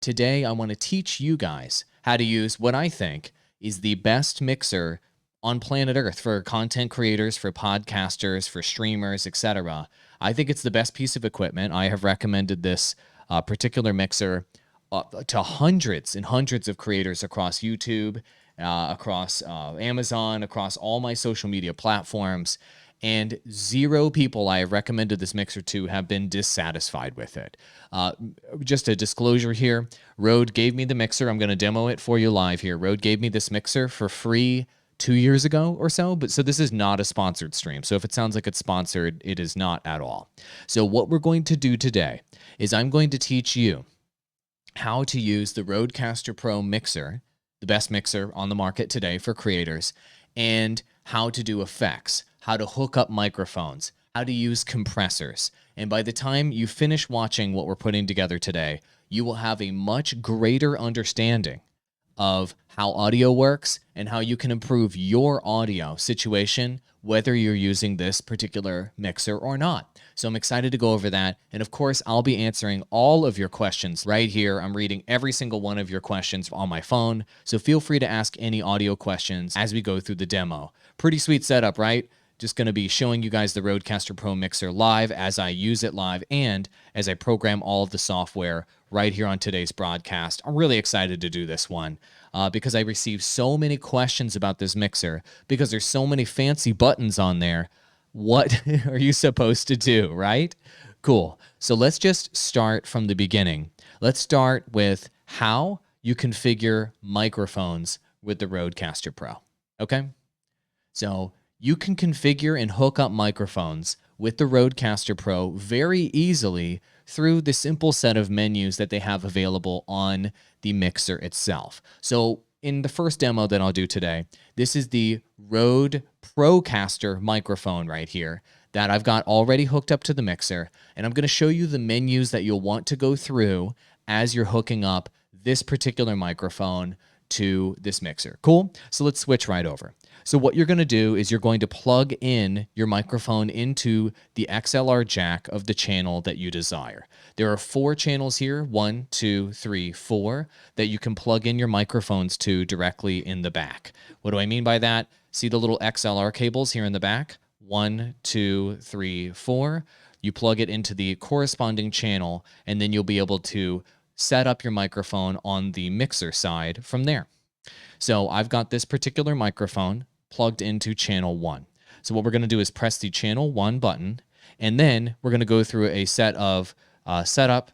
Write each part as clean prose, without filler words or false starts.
Today, I want to teach you guys how to use what I think is the best mixer on planet Earth for content creators, for podcasters, for streamers, etc. I think it's the best piece of equipment. I have recommended this particular mixer to hundreds and hundreds of creators across YouTube, across Amazon, across all my social media platforms. And 0 people I have recommended this mixer to have been dissatisfied with it. Just a disclosure here, Rode gave me the mixer. I'm going to demo it for you live here. Rode gave me this mixer for free 2 years ago or so, but so this is not a sponsored stream. So if it sounds like it's sponsored, it is not at all. So what we're going to do today is I'm going to teach you how to use the RODECaster Pro mixer, the best mixer on the market today for creators, and how to do effects, how to hook up microphones, how to use compressors. And by the time you finish watching what we're putting together today, you will have a much greater understanding of how audio works and how you can improve your audio situation, whether you're using this particular mixer or not. So I'm excited to go over that. And of course, I'll be answering all of your questions right here. I'm reading every single one of your questions on my phone. So feel free to ask any audio questions as we go through the demo. Pretty sweet setup, right? Just going to be showing you guys the RODECaster Pro mixer live as I use it live and as I program all of the software right here on today's broadcast. I'm really excited to do this one because I received so many questions about this mixer because there's so many fancy buttons on there. What are you supposed to do, right? Cool. So let's just start from the beginning. Let's start with how you configure microphones with the RODECaster Pro, okay? So you can configure and hook up microphones with the RODECaster Pro very easily through the simple set of menus that they have available on the mixer itself. So in the first demo that I'll do today, this is the Rode Procaster microphone right here that I've got already hooked up to the mixer, and I'm going to show you the menus that you'll want to go through as you're hooking up this particular microphone to this mixer. Cool? So let's switch right over. So what you're going to do is you're going to plug in your microphone into the XLR jack of the channel that you desire. There are 4 channels here, 1, 2, 3, 4, that you can plug in your microphones to directly in the back. What do I mean by that? See the little XLR cables here in the back? 1, 2, 3, 4. You plug it into the corresponding channel, and then you'll be able to set up your microphone on the mixer side from there. So I've got this particular microphone plugged into channel 1. So what we're going to do is press the channel 1 button, and then we're going to go through a set of setup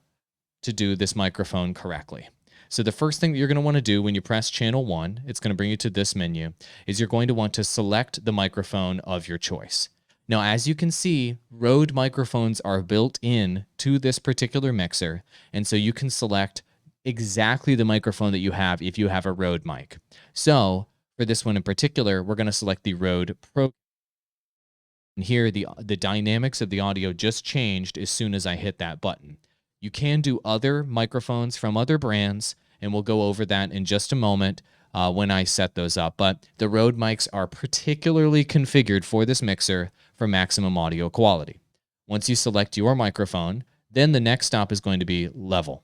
to do this microphone correctly. So the first thing that you're going to want to do when you press channel 1, it's going to bring you to this menu, is you're going to want to select the microphone of your choice. Now, as you can see, Rode microphones are built in to this particular mixer, and so you can select exactly the microphone that you have if you have a Rode mic. So for this one in particular, we're going to select the Rode Pro. And here, the dynamics of the audio just changed as soon as I hit that button. You can do other microphones from other brands, and we'll go over that in just a moment when I set those up. But the Rode mics are particularly configured for this mixer for maximum audio quality. Once you select your microphone, then the next stop is going to be level.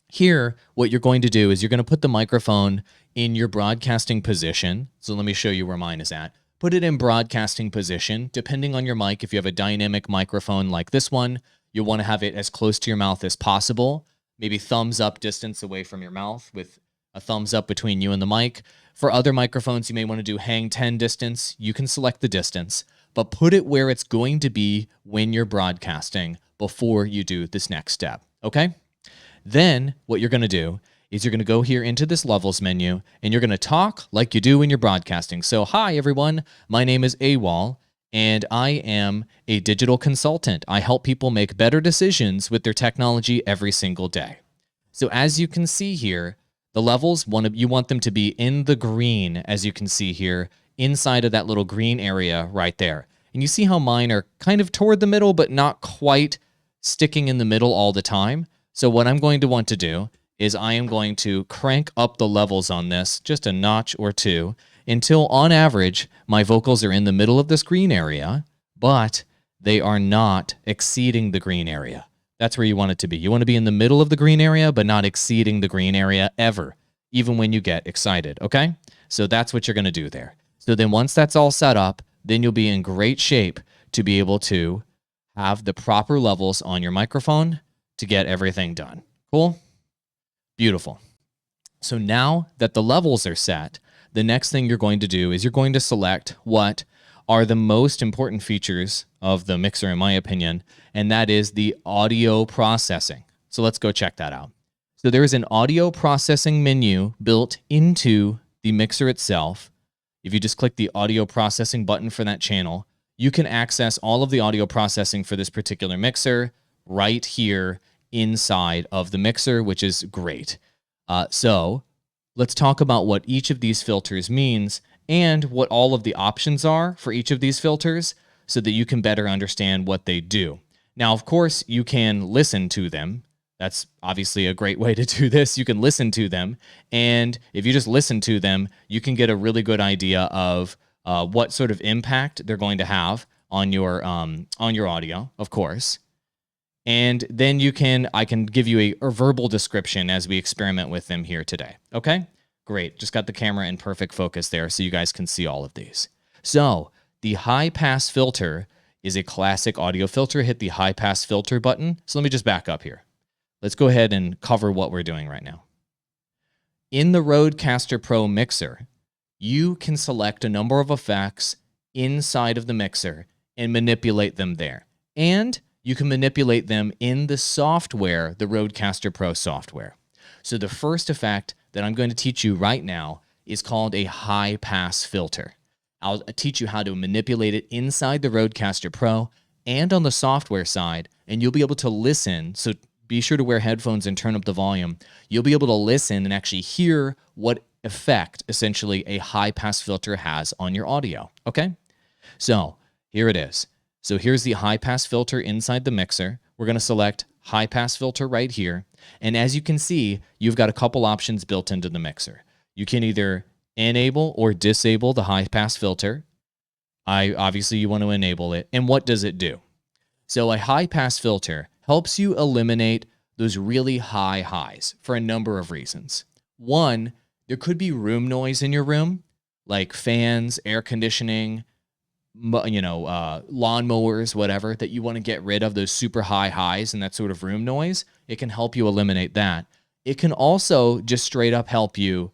Here, what you're going to do is you're going to put the microphone in your broadcasting position. So let me show you where mine is at. Put it in broadcasting position. Depending on your mic, if you have a dynamic microphone like this one, you'll want to have it as close to your mouth as possible. Maybe thumbs up distance away from your mouth with a thumbs up between you and the mic. For other microphones, you may want to do hang 10 distance. You can select the distance, but put it where it's going to be when you're broadcasting before you do this next step, okay? Then what you're going to do is you're going to go here into this levels menu, and you're going to talk like you do when you're broadcasting. So, hi, everyone. My name is Aural, and I am a digital consultant. I help people make better decisions with their technology every single day. So as you can see here, the levels, you want them to be in the green, as you can see here, inside of that little green area right there. And you see how mine are kind of toward the middle, but not quite sticking in the middle all the time. So what I'm going to want to do is I am going to crank up the levels on this just a notch or two until, on average, my vocals are in the middle of this green area, but they are not exceeding the green area. That's where you want it to be. You want to be in the middle of the green area, but not exceeding the green area ever, even when you get excited, okay? So that's what you're going to do there. So then once that's all set up, then you'll be in great shape to be able to have the proper levels on your microphone to get everything done. Cool? Beautiful. So now that the levels are set, the next thing you're going to do is you're going to select what are the most important features of the mixer, in my opinion, and that is the audio processing. So let's go check that out. So there is an audio processing menu built into the mixer itself. If you just click the audio processing button for that channel, you can access all of the audio processing for this particular mixer right here inside of the mixer, which is great. So let's talk about what each of these filters means and what all of the options are for each of these filters so that you can better understand what they do. Now, of course, you can listen to them. That's obviously a great way to do this. You can listen to them, and if you just listen to them, you can get a really good idea of what sort of impact they're going to have on your audio, of course. And then I can give you a verbal description as we experiment with them here today. Okay, great. Just got the camera in perfect focus there so you guys can see all of these. So the high pass filter is a classic audio filter. Hit the high pass filter button. So let me just back up here. Let's go ahead and cover what we're doing right now. In the RODECaster Pro mixer, you can select a number of effects inside of the mixer and manipulate them there. And you can manipulate them in the software, the RODECaster Pro software. So the first effect that I'm going to teach you right now is called a high pass filter. I'll teach you how to manipulate it inside the RODECaster Pro and on the software side, and you'll be able to listen. So be sure to wear headphones and turn up the volume. You'll be able to listen and actually hear what effect essentially a high pass filter has on your audio. Okay? So here it is. So here's the high pass filter inside the mixer. We're going to select high pass filter right here. And as you can see, you've got a couple options built into the mixer. You can either enable or disable the high pass filter. Obviously you want to enable it. And what does it do? So a high pass filter helps you eliminate those really high highs for a number of reasons. One, there could be room noise in your room, like fans, air conditioning, lawnmowers, whatever, that you want to get rid of those super high highs and that sort of room noise. It can help you eliminate that. It can also just straight up help you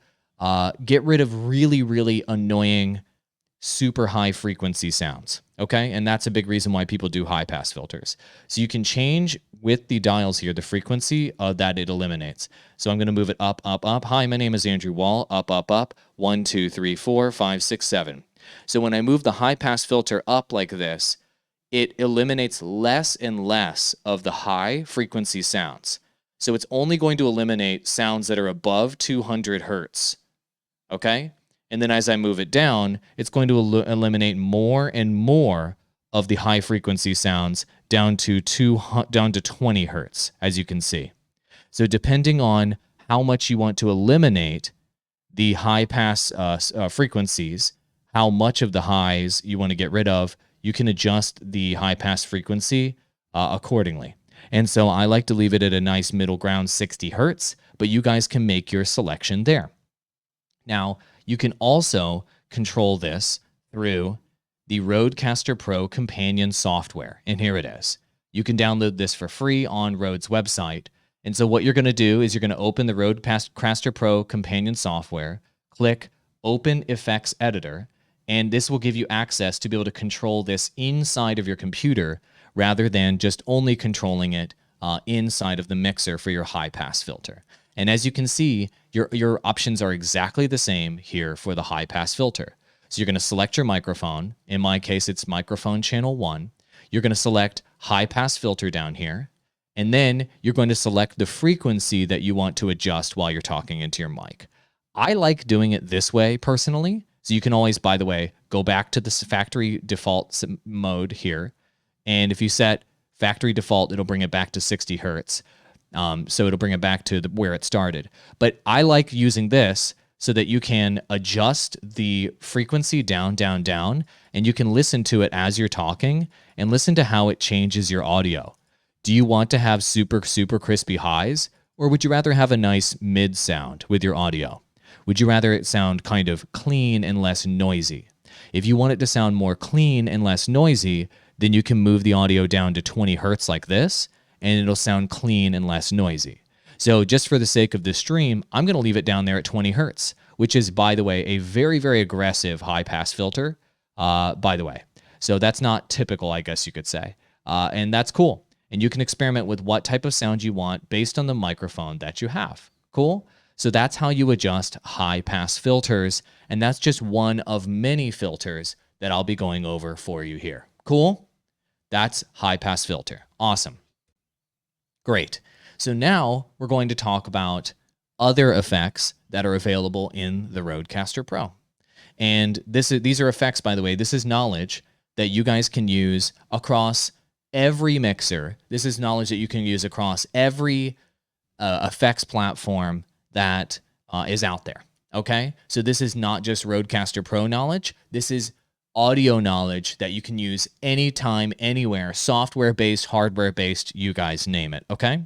get rid of really, really annoying, super high frequency sounds. Okay. And that's a big reason why people do high pass filters. So you can change with the dials here, the frequency that it eliminates. So I'm going to move it up, up, up. Hi, my name is Andrew Wall. Up, up, up. 1, 2, 3, 4, 5, 6, 7. So when I move the high pass filter up like this, it eliminates less and less of the high frequency sounds. So it's only going to eliminate sounds that are above 200 hertz. Okay? And then as I move it down, it's going to eliminate more and more of the high frequency sounds down to 20 hertz, as you can see. So depending on how much you want to eliminate the high pass frequencies, how much of the highs you want to get rid of, you can adjust the high pass frequency accordingly. And so I like to leave it at a nice middle ground 60 hertz, but you guys can make your selection there. Now, you can also control this through the RODECaster Pro companion software. And here it is. You can download this for free on Rode's website. And so what you're going to do is you're going to open the RODECaster Pro companion software, click Open Effects Editor, and this will give you access to be able to control this inside of your computer rather than just only controlling it inside of the mixer for your high pass filter. And as you can see, your options are exactly the same here for the high pass filter. So you're going to select your microphone. In my case, it's microphone channel 1. You're going to select high pass filter down here. And then you're going to select the frequency that you want to adjust while you're talking into your mic. I like doing it this way personally. So you can always, by the way, go back to the factory default mode here. And if you set factory default, it'll bring it back to 60 hertz. So it'll bring it back to where it started. But I like using this so that you can adjust the frequency down, down, down, and you can listen to it as you're talking and listen to how it changes your audio. Do you want to have super, super crispy highs, or would you rather have a nice mid sound with your audio? Would you rather it sound kind of clean and less noisy? If you want it to sound more clean and less noisy, then you can move the audio down to 20 hertz like this, and it'll sound clean and less noisy. So just for the sake of this stream, I'm going to leave it down there at 20 hertz, which is, by the way, a very, very aggressive high-pass filter, by the way. So that's not typical, I guess you could say. And that's cool. And you can experiment with what type of sound you want based on the microphone that you have. Cool? So that's how you adjust high-pass filters, and that's just one of many filters that I'll be going over for you here. Cool? That's high-pass filter. Awesome. Great. So now we're going to talk about other effects that are available in the RODECaster Pro. And these are effects, by the way. This is knowledge that you guys can use across every mixer. This is knowledge that you can use across every effects platform that is out there. Okay? So this is not just RODECaster Pro knowledge. This is audio knowledge that you can use anytime, anywhere, software-based, hardware-based, you guys name it. Okay?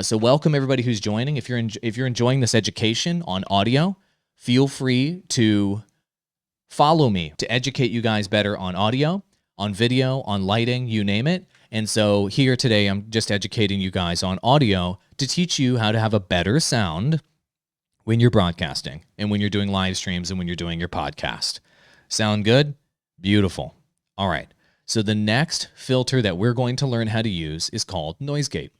So welcome everybody who's joining. If you're enjoying this education on audio, feel free to follow me to educate you guys better on audio, on video, on lighting, you name it. And so here today, I'm just educating you guys on audio to teach you how to have a better sound when you're broadcasting and when you're doing live streams and when you're doing your podcast. Sound good? Beautiful. All right. So the next filter that we're going to learn how to use is called noise gate.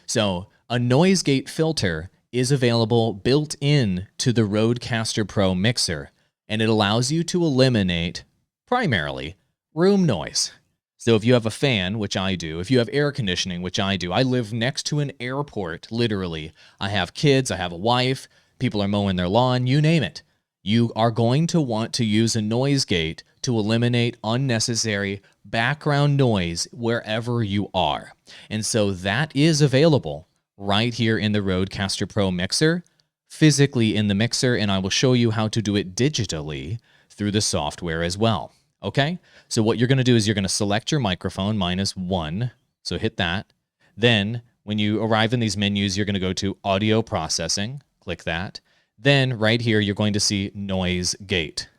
So a noise gate filter is available built in to the RODECaster Pro mixer, and it allows you to eliminate primarily room noise. So if you have a fan, which I do, if you have air conditioning, which I do, I live next to an airport, literally. I have kids, I have a wife, people are mowing their lawn, you name it. You are going to want to use a noise gate to eliminate unnecessary background noise wherever you are. And so that is available right here in the RODECaster Pro mixer, physically in the mixer, and I will show you how to do it digitally through the software as well. Okay? So what you're going to do is you're going to select your microphone, -1, so hit that. Then when you arrive in these menus, you're going to go to Audio Processing, click that. Then right here, you're going to see Noise Gate.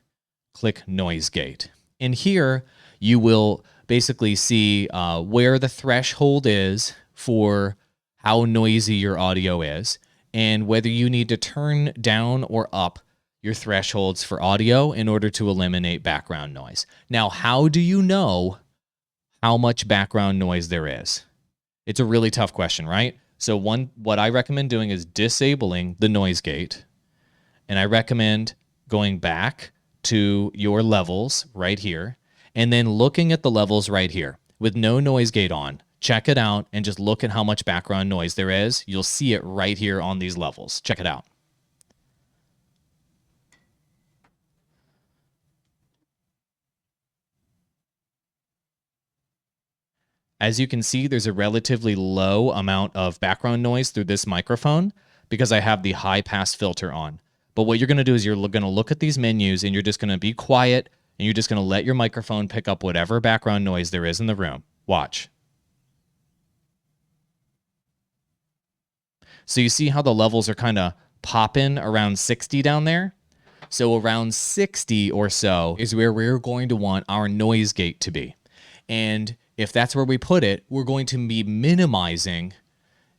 Click Noise Gate. And here you will basically see where the threshold is for how noisy your audio is and whether you need to turn down or up your thresholds for audio in order to eliminate background noise. Now, how do you know how much background noise there is? It's a really tough question, right? So what I recommend doing is disabling the noise gate, and I recommend going back to your levels right here, and then looking at the levels right here with no noise gate on. Check it out and just look at how much background noise there is. You'll see it right here on these levels. Check it out. As you can see, there's a relatively low amount of background noise through this microphone because I have the high pass filter on. But what you're going to do is you're going to look at these menus and you're just going to be quiet and you're just going to let your microphone pick up whatever background noise there is in the room. Watch. So you see how the levels are kind of popping around 60 down there? So around 60 or so is where we're going to want our noise gate to be. And if that's where we put it, we're going to be minimizing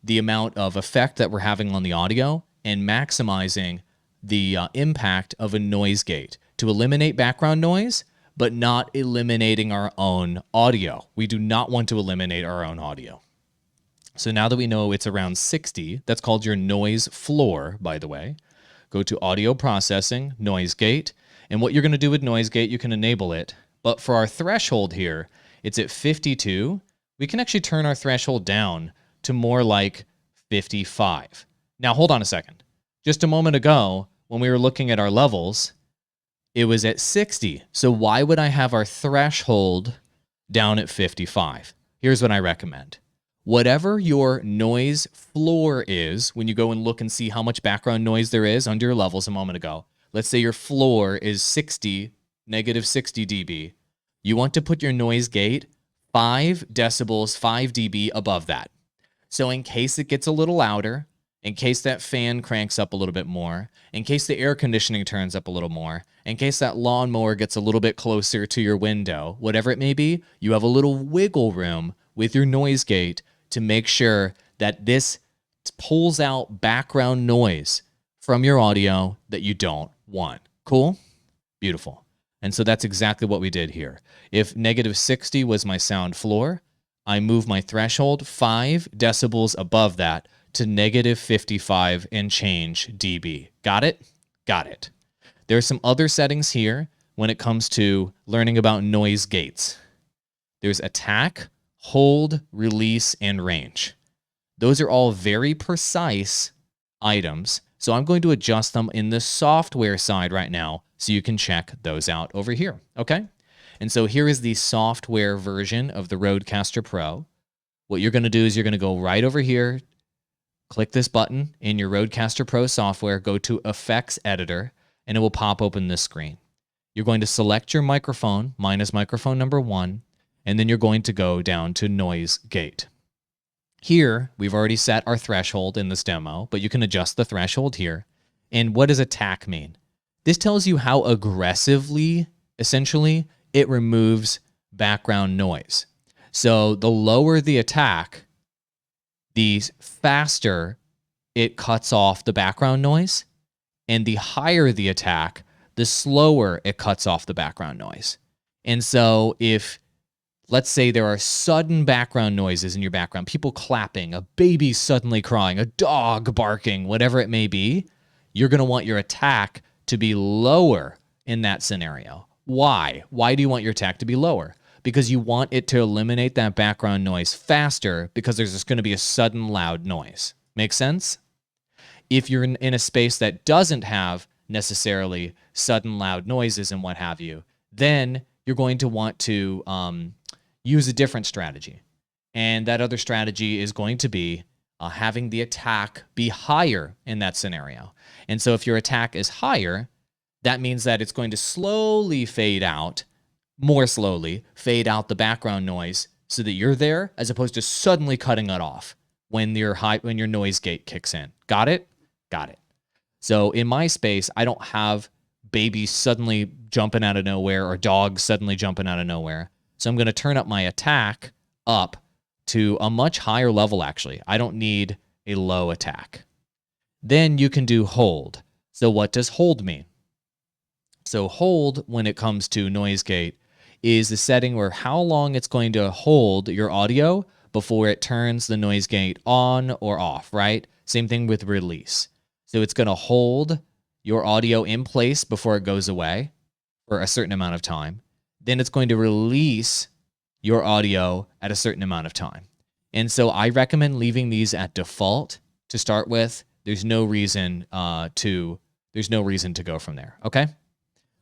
the amount of effect that we're having on the audio and maximizing the impact of a noise gate to eliminate background noise, but not eliminating our own audio. We do not want to eliminate our own audio. So now that we know it's around 60, that's called your noise floor, by the way. Go to Audio Processing, Noise Gate, and what you're going to do with Noise Gate, you can enable it. But for our threshold here, it's at 52. We can actually turn our threshold down to more like 55. Now, hold on a second. Just a moment ago, when we were looking at our levels, it was at 60. So why would I have our threshold down at 55? Here's what I recommend. Whatever your noise floor is, when you go and look and see how much background noise there is under your levels a moment ago, let's say your floor is 60, -60 dB. You want to put your noise gate 5 decibels, 5 dB above that. So in case it gets a little louder, in case that fan cranks up a little bit more, in case the air conditioning turns up a little more, in case that lawnmower gets a little bit closer to your window, whatever it may be, you have a little wiggle room with your noise gate to make sure that this pulls out background noise from your audio that you don't want. Cool? Beautiful. And so that's exactly what we did here. If -60 was my sound floor, I move my threshold 5 decibels above that to -55 and change dB. Got it? Got it. There are some other settings here when it comes to learning about noise gates. There's attack, hold, release, and range. Those are all very precise items, so I'm going to adjust them in the software side right now so you can check those out over here, okay? And so here is the software version of the RODECaster Pro. What you're going to do is you're going to go right over here, click this button in your RODECaster Pro software, go to APHEX Editor, and it will pop open this screen. You're going to select your microphone, mine is microphone number 1, and then you're going to go down to Noise Gate. Here, we've already set our threshold in this demo, but you can adjust the threshold here. And what does attack mean? This tells you how aggressively, essentially, it removes background noise. So the lower the attack, the faster it cuts off the background noise, and the higher the attack, the slower it cuts off the background noise. And so if, let's say there are sudden background noises in your background, people clapping, a baby suddenly crying, a dog barking, whatever it may be, you're going to want your attack to be lower in that scenario. Why? Why do you want your attack to be lower? Because you want it to eliminate that background noise faster because there's just going to be a sudden loud noise. Make sense? If you're in a space that doesn't have necessarily sudden loud noises and what have you, then you're going to want to use a different strategy. And that other strategy is going to be having the attack be higher in that scenario. And so if your attack is higher, that means that it's going to slowly fade out, more slowly fade out the background noise so that you're there, as opposed to suddenly cutting it off when your noise gate kicks in. Got it? Got it. So in my space, I don't have babies suddenly jumping out of nowhere or dogs suddenly jumping out of nowhere. So I'm going to turn up my attack up to a much higher level, actually. I don't need a low attack. Then you can do hold. So what does hold mean? So hold, when it comes to noise gate, is the setting where how long it's going to hold your audio before it turns the noise gate on or off, right? Same thing with release. So it's going to hold your audio in place before it goes away for a certain amount of time. Then it's going to release your audio at a certain amount of time. And so I recommend leaving these at default to start with. There's no reason to go from there. Okay?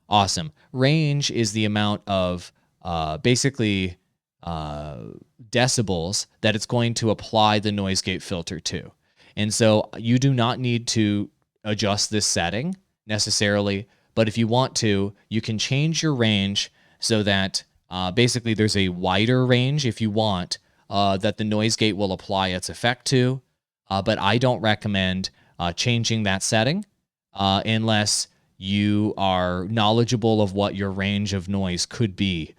Awesome. Range is the amount of basically decibels that it's going to apply the noise gate filter to. And so you do not need to adjust this setting necessarily, but if you want to, you can change your range so that basically there's a wider range if you want that the noise gate will apply its effect to, but I don't recommend changing that setting unless you are knowledgeable of what your range of noise could be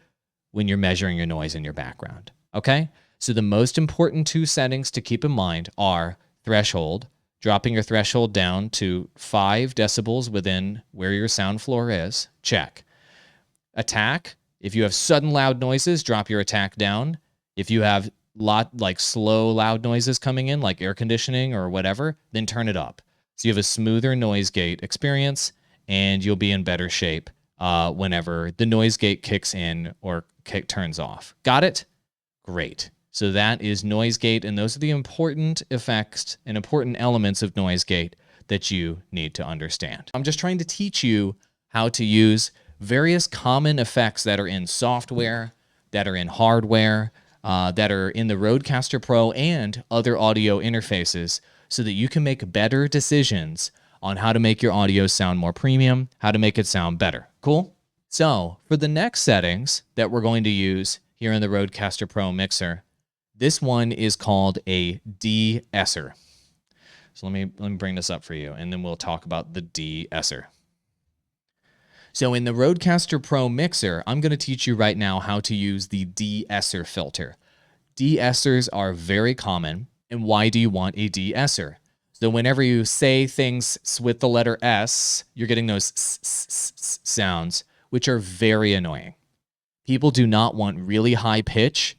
when you're measuring your noise in your background. Okay? So the most important two settings to keep in mind are threshold, dropping your threshold down to 5 decibels within where your sound floor is. Check. Attack. If you have sudden loud noises, drop your attack down. If you have slow loud noises coming in, like air conditioning or whatever, then turn it up. So you have a smoother noise gate experience, and you'll be in better shape whenever the noise gate kicks in or turns off. Got it? Great. So that is noise gate, and those are the important effects and important elements of noise gate that you need to understand. I'm just trying to teach you how to use various common effects that are in software, that are in hardware, that are in the RODECaster Pro and other audio interfaces so that you can make better decisions on how to make your audio sound more premium, how to make it sound better. Cool? So for the next settings that we're going to use here in the RODECaster Pro mixer. This one is called a De-esser. So let me bring this up for you, and then we'll talk about the De-esser. So in the RODECaster Pro mixer, I'm going to teach you right now how to use the De-esser filter. De-essers are very common. And why do you want a de-esser? So whenever you say things with the letter S, you're getting those sounds, which are very annoying. People do not want really high pitch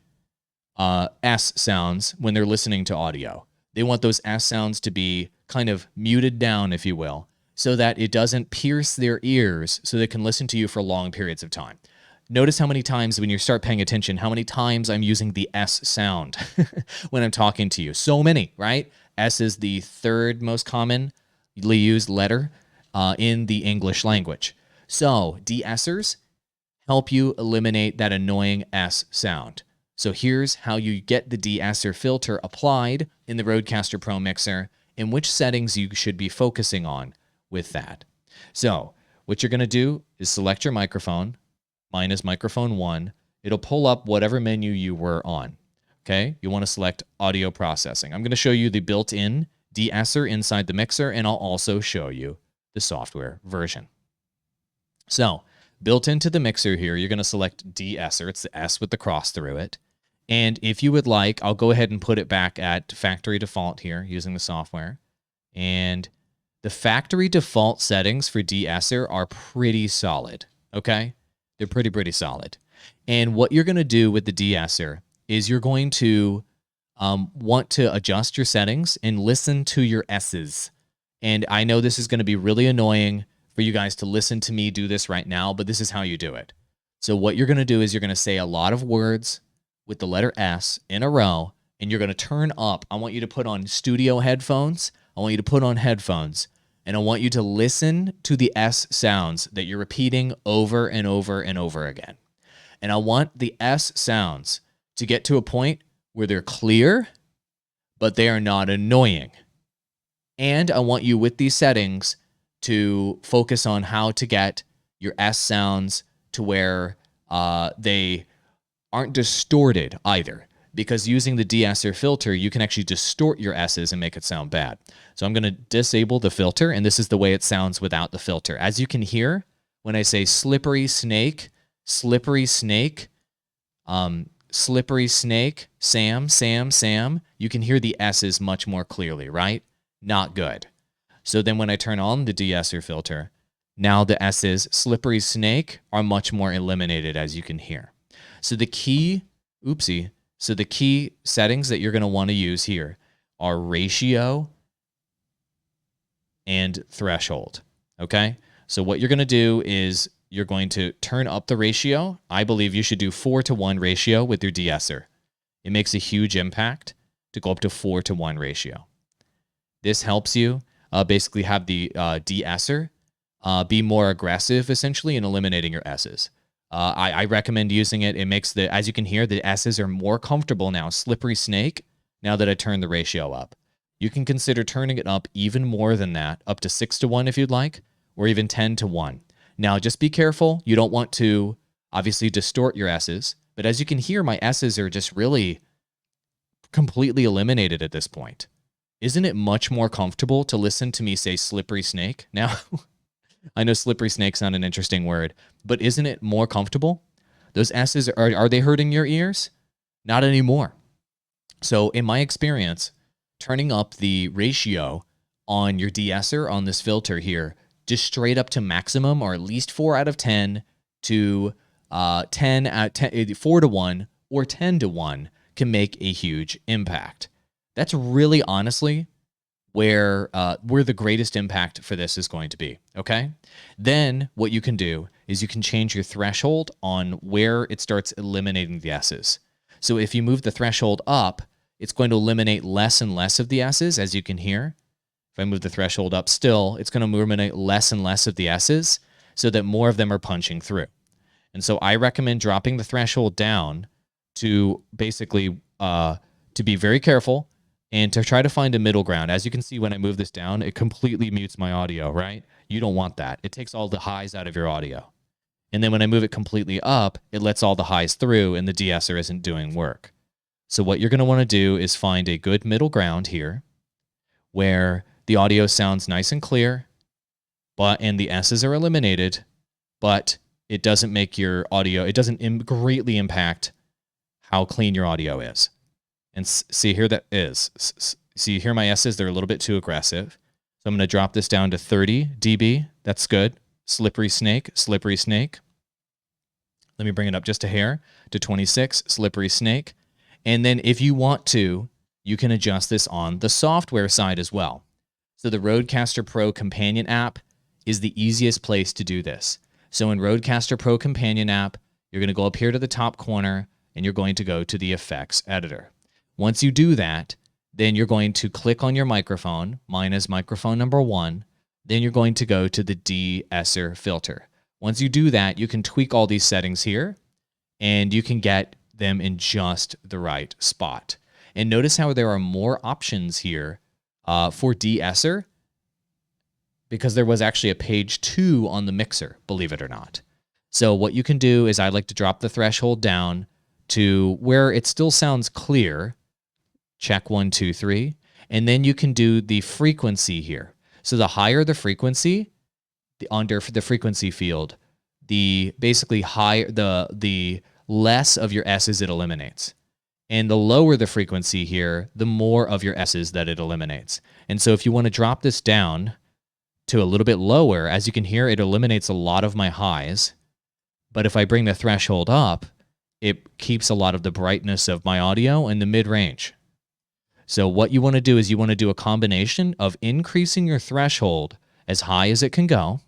S sounds when they're listening to audio. They want those S sounds to be kind of muted down, if you will, so that it doesn't pierce their ears so they can listen to you for long periods of time. Notice how many times when you start paying attention, how many times I'm using the S sound when I'm talking to you. So many, right? S is the third most commonly used letter in the English language. So de-essers help you eliminate that annoying S sound. So here's how you get the de-esser filter applied in the RODECaster Pro mixer and which settings you should be focusing on with that. So what you're going to do is select your microphone. Mine is microphone 1. It'll pull up whatever menu you were on. Okay, you want to select audio processing. I'm going to show you the built-in de-esser inside the mixer, and I'll also show you the software version. So built into the mixer here, you're going to select de-esser. It's the S with the cross through it. And if you would like, I'll go ahead and put it back at factory default here using the software. And the factory default settings for de-esser are pretty solid, okay? They're pretty solid. And what you're going to do with the de-esser is you're going to want to adjust your settings and listen to your S's. And I know this is going to be really annoying for you guys to listen to me do this right now, but this is how you do it. So what you're going to do is you're going to say a lot of words with the letter S in a row, and you're going to turn up. I want you to put on studio headphones. I want you to put on headphones. And I want you to listen to the S sounds that you're repeating over and over and over again. And I want the S sounds to get to a point where they're clear, but they are not annoying. And I want you with these settings to focus on how to get your S sounds to where they aren't distorted either. Because using the de-esser filter, you can actually distort your S's and make it sound bad. So I'm going to disable the filter, and this is the way it sounds without the filter. As you can hear, when I say slippery snake, slippery snake, slippery snake, Sam, Sam, Sam, you can hear the S's much more clearly, right? Not good. So then when I turn on the de-esser filter, now the S's, slippery snake, are much more eliminated, as you can hear. So the key, So the key settings that you're going to want to use here are ratio and threshold, okay? So what you're going to do is you're going to turn up the ratio. I believe you should do 4:1 ratio with your de-esser. It makes a huge impact to go up to 4:1 ratio. This helps you basically have the de-esser be more aggressive, essentially, in eliminating your S's. I recommend using it. It makes as you can hear, the S's are more comfortable now. Slippery snake, now that I turned the ratio up. You can consider turning it up even more than that, up to 6:1 if you'd like, or even 10:1. Now, just be careful. You don't want to obviously distort your S's, but as you can hear, my S's are just really completely eliminated at this point. Isn't it much more comfortable to listen to me say slippery snake? Now, I know slippery snake's not an interesting word, but isn't it more comfortable? Those S's, are they hurting your ears? Not anymore. So in my experience, turning up the ratio on your de-esser on this filter here, just straight up to maximum, or at least 4 out of 10 to 4:1 or 10:1 can make a huge impact. That's really honestly where the greatest impact for this is going to be, okay? Then what you can do is you can change your threshold on where it starts eliminating the S's. So if you move the threshold up, it's going to eliminate less and less of the S's, as you can hear. If I move the threshold up still, it's going to eliminate less and less of the S's so that more of them are punching through. And so I recommend dropping the threshold down to basically to be very careful and to try to find a middle ground. As you can see, when I move this down, it completely mutes my audio, right? You don't want that. It takes all the highs out of your audio. And then when I move it completely up, it lets all the highs through and the de-esser isn't doing work. So what you're going to want to do is find a good middle ground here where the audio sounds nice and clear, and the S's are eliminated, but it doesn't make your audio, it doesn't greatly impact how clean your audio is. And see here that is. See here my S's, they're a little bit too aggressive. So I'm going to drop this down to 30 dB. That's good. Slippery snake, slippery snake. Let me bring it up just a hair to 26, slippery snake. And then if you want to, you can adjust this on the software side as well. So the RODECaster Pro companion app is the easiest place to do this. So in RODECaster Pro companion app, you're going to go up here to the top corner and you're going to go to the effects editor. Once you do that, then you're going to click on your microphone. Mine is microphone number 1. Then you're going to go to the de-esser filter. Once you do that, you can tweak all these settings here and you can get them in just the right spot. And notice how there are more options here for de-esser because there was actually a page 2 on the mixer, believe it or not. So what you can do is I like to drop the threshold down to where it still sounds clear. Check 1, 2, 3. And then you can do the frequency here. So the higher the frequency, under the frequency field, the less of your S's it eliminates. And the lower the frequency here, the more of your S's that it eliminates. And so if you want to drop this down to a little bit lower, as you can hear, it eliminates a lot of my highs. But if I bring the threshold up, it keeps a lot of the brightness of my audio in the mid-range. So what you want to do is you want to do a combination of increasing your threshold as high as it can go,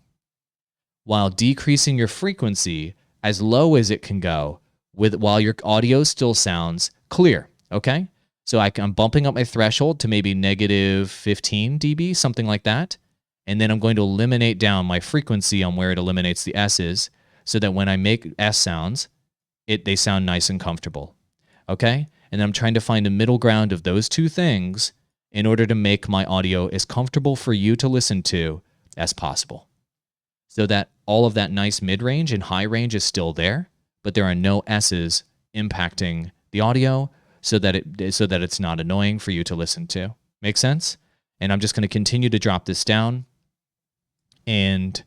while decreasing your frequency as low as it can go, while your audio still sounds clear, okay? So I'm bumping up my threshold to maybe negative 15 dB, something like that. And then I'm going to eliminate down my frequency on where it eliminates the S's so that when I make S sounds, they sound nice and comfortable, okay? And I'm trying to find a middle ground of those two things in order to make my audio as comfortable for you to listen to as possible. So that all of that nice mid-range and high range is still there, but there are no S's impacting the audio so that it's not annoying for you to listen to. Make sense? And I'm just going to continue to drop this down. And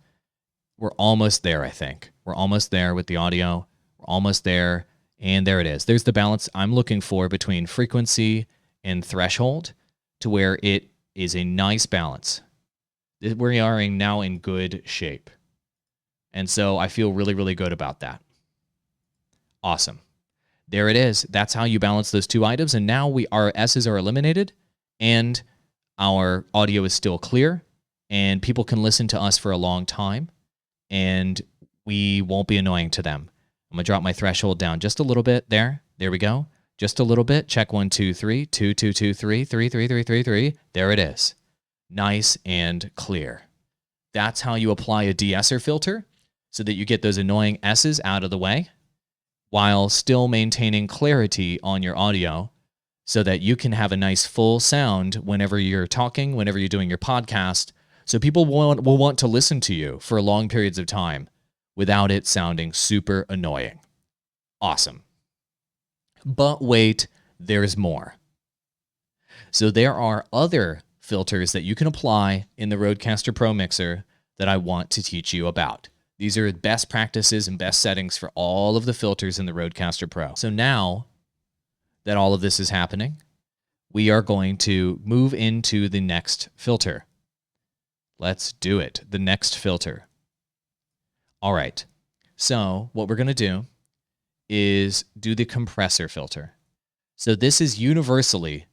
we're almost there, I think. We're almost there with the audio. We're almost there. And there it is. There's the balance I'm looking for between frequency and threshold to where it is a nice balance. We are now in good shape. And so I feel really, really good about that. Awesome. There it is. That's how you balance those two items. And now our S's are eliminated and our audio is still clear and people can listen to us for a long time and we won't be annoying to them. I'm going to drop my threshold down just a little bit there. There we go. Just a little bit. Check 1, 2, 3, 2, 2, 2, 3, 3, 3, 3, 3, 3. There it is. Nice and clear. That's how you apply a de-esser filter so that you get those annoying S's out of the way while still maintaining clarity on your audio so that you can have a nice full sound whenever you're talking, whenever you're doing your podcast, so people will want to listen to you for long periods of time without it sounding super annoying. Awesome. But wait, there's more. So there are other filters that you can apply in the RODECaster Pro mixer that I want to teach you about. These are best practices and best settings for all of the filters in the RODECaster Pro. So now that all of this is happening, we are going to move into the next filter. Let's do it. The next filter. All right. So what we're going to do is do the compressor filter. So this is universally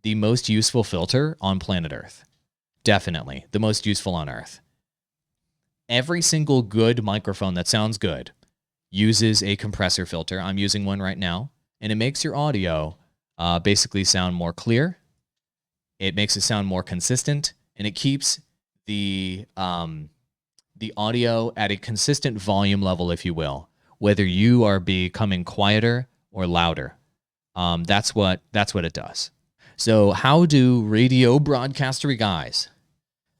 the most useful filter on planet Earth. Definitely the most useful on Earth. Every single good microphone that sounds good uses a compressor filter. I'm using one right now, and it makes your audio basically sound more clear. It makes it sound more consistent, and it keeps the audio at a consistent volume level, if you will, whether you are becoming quieter or louder. That's what it does. So how do radio broadcastery guys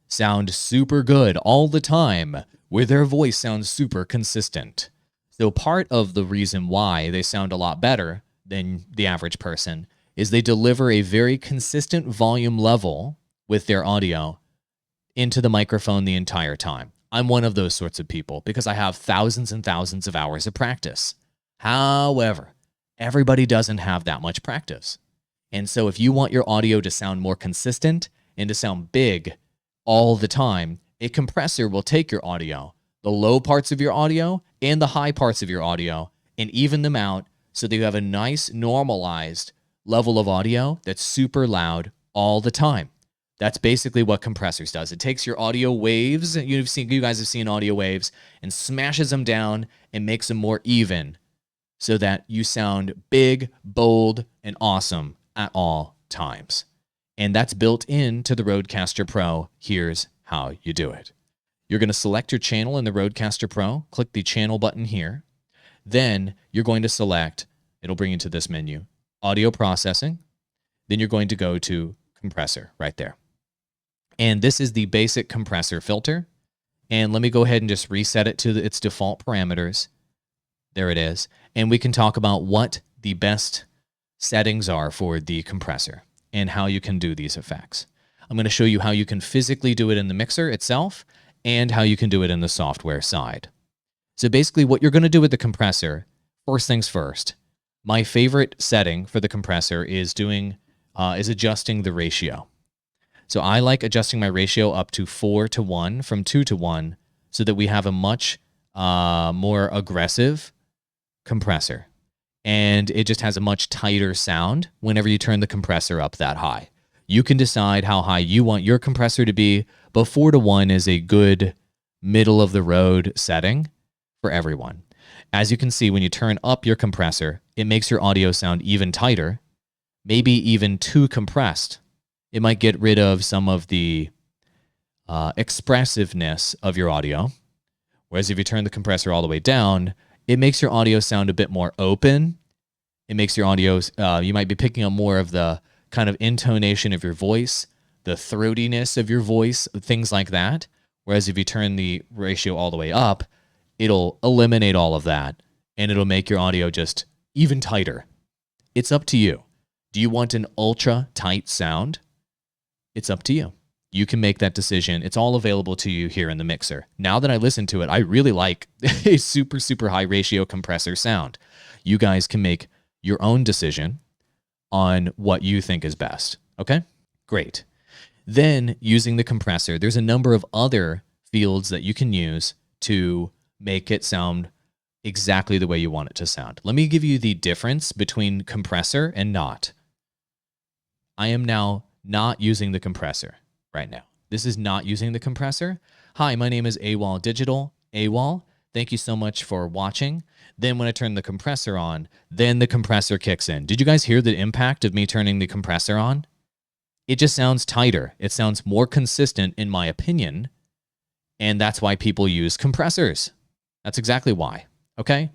sound super good all the time where their voice sounds super consistent? So part of the reason why they sound a lot better than the average person is they deliver a very consistent volume level with their audio into the microphone the entire time. I'm one of those sorts of people because I have thousands and thousands of hours of practice. However, everybody doesn't have that much practice. And so if you want your audio to sound more consistent and to sound big all the time, a compressor will take your audio, the low parts of your audio and the high parts of your audio, and even them out so that you have a nice normalized level of audio that's super loud all the time. That's basically what compressors does. It takes your audio waves, you guys have seen audio waves, and smashes them down and makes them more even so that you sound big, bold, and awesome at all times. And that's built into the RODECaster Pro. Here's how you do it. You're going to select your channel in the RODECaster Pro, click the channel button here. Then you're going to select, it'll bring you to this menu, audio processing. Then you're going to go to compressor right there. And this is the basic compressor filter. And let me go ahead and just reset it to its default parameters. There it is. And we can talk about what the best settings are for the compressor and how you can do these effects. I'm going to show you how you can physically do it in the mixer itself and how you can do it in the software side. So basically what you're going to do with the compressor, first things first, my favorite setting for the compressor is adjusting the ratio. So I like adjusting my ratio up to 4:1 from 2:1 so that we have a much more aggressive compressor. And it just has a much tighter sound whenever you turn the compressor up that high. You can decide how high you want your compressor to be, but 4:1 is a good middle of the road setting for everyone. As you can see, when you turn up your compressor, it makes your audio sound even tighter, maybe even too compressed. It might get rid of some of the expressiveness of your audio. Whereas if you turn the compressor all the way down, it makes your audio sound a bit more open. It makes your audio, you might be picking up more of the kind of intonation of your voice, the throatiness of your voice, things like that. Whereas if you turn the ratio all the way up, it'll eliminate all of that and it'll make your audio just even tighter. It's up to you. Do you want an ultra tight sound? It's up to you. You can make that decision. It's all available to you here in the mixer. Now that I listen to it, I really like a super, super high ratio compressor sound. You guys can make your own decision on what you think is best. Okay? Great. Then using the compressor, there's a number of other fields that you can use to make it sound exactly the way you want it to sound. Let me give you the difference between compressor and not. I am now not using the compressor right now. This is not using the compressor. Hi, my name is AWOL Digital. AWOL, thank you so much for watching. Then when I turn the compressor on, then the compressor kicks in. Did you guys hear the impact of me turning the compressor on? It just sounds tighter. It sounds more consistent in my opinion. And that's why people use compressors. That's exactly why. Okay?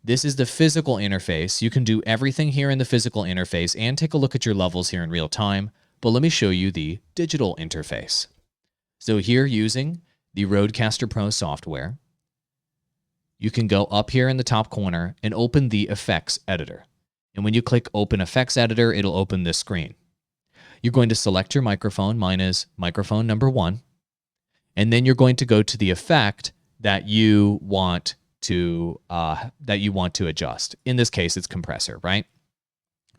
This is the physical interface. You can do everything here in the physical interface and take a look at your levels here in real time. But let me show you the digital interface. So here using the RODECaster Pro software, you can go up here in the top corner and open the effects editor. And when you click open effects editor, it'll open this screen. You're going to select your microphone. Mine is microphone number 1. And then you're going to go to the effect that you want to adjust. In this case, it's compressor, right?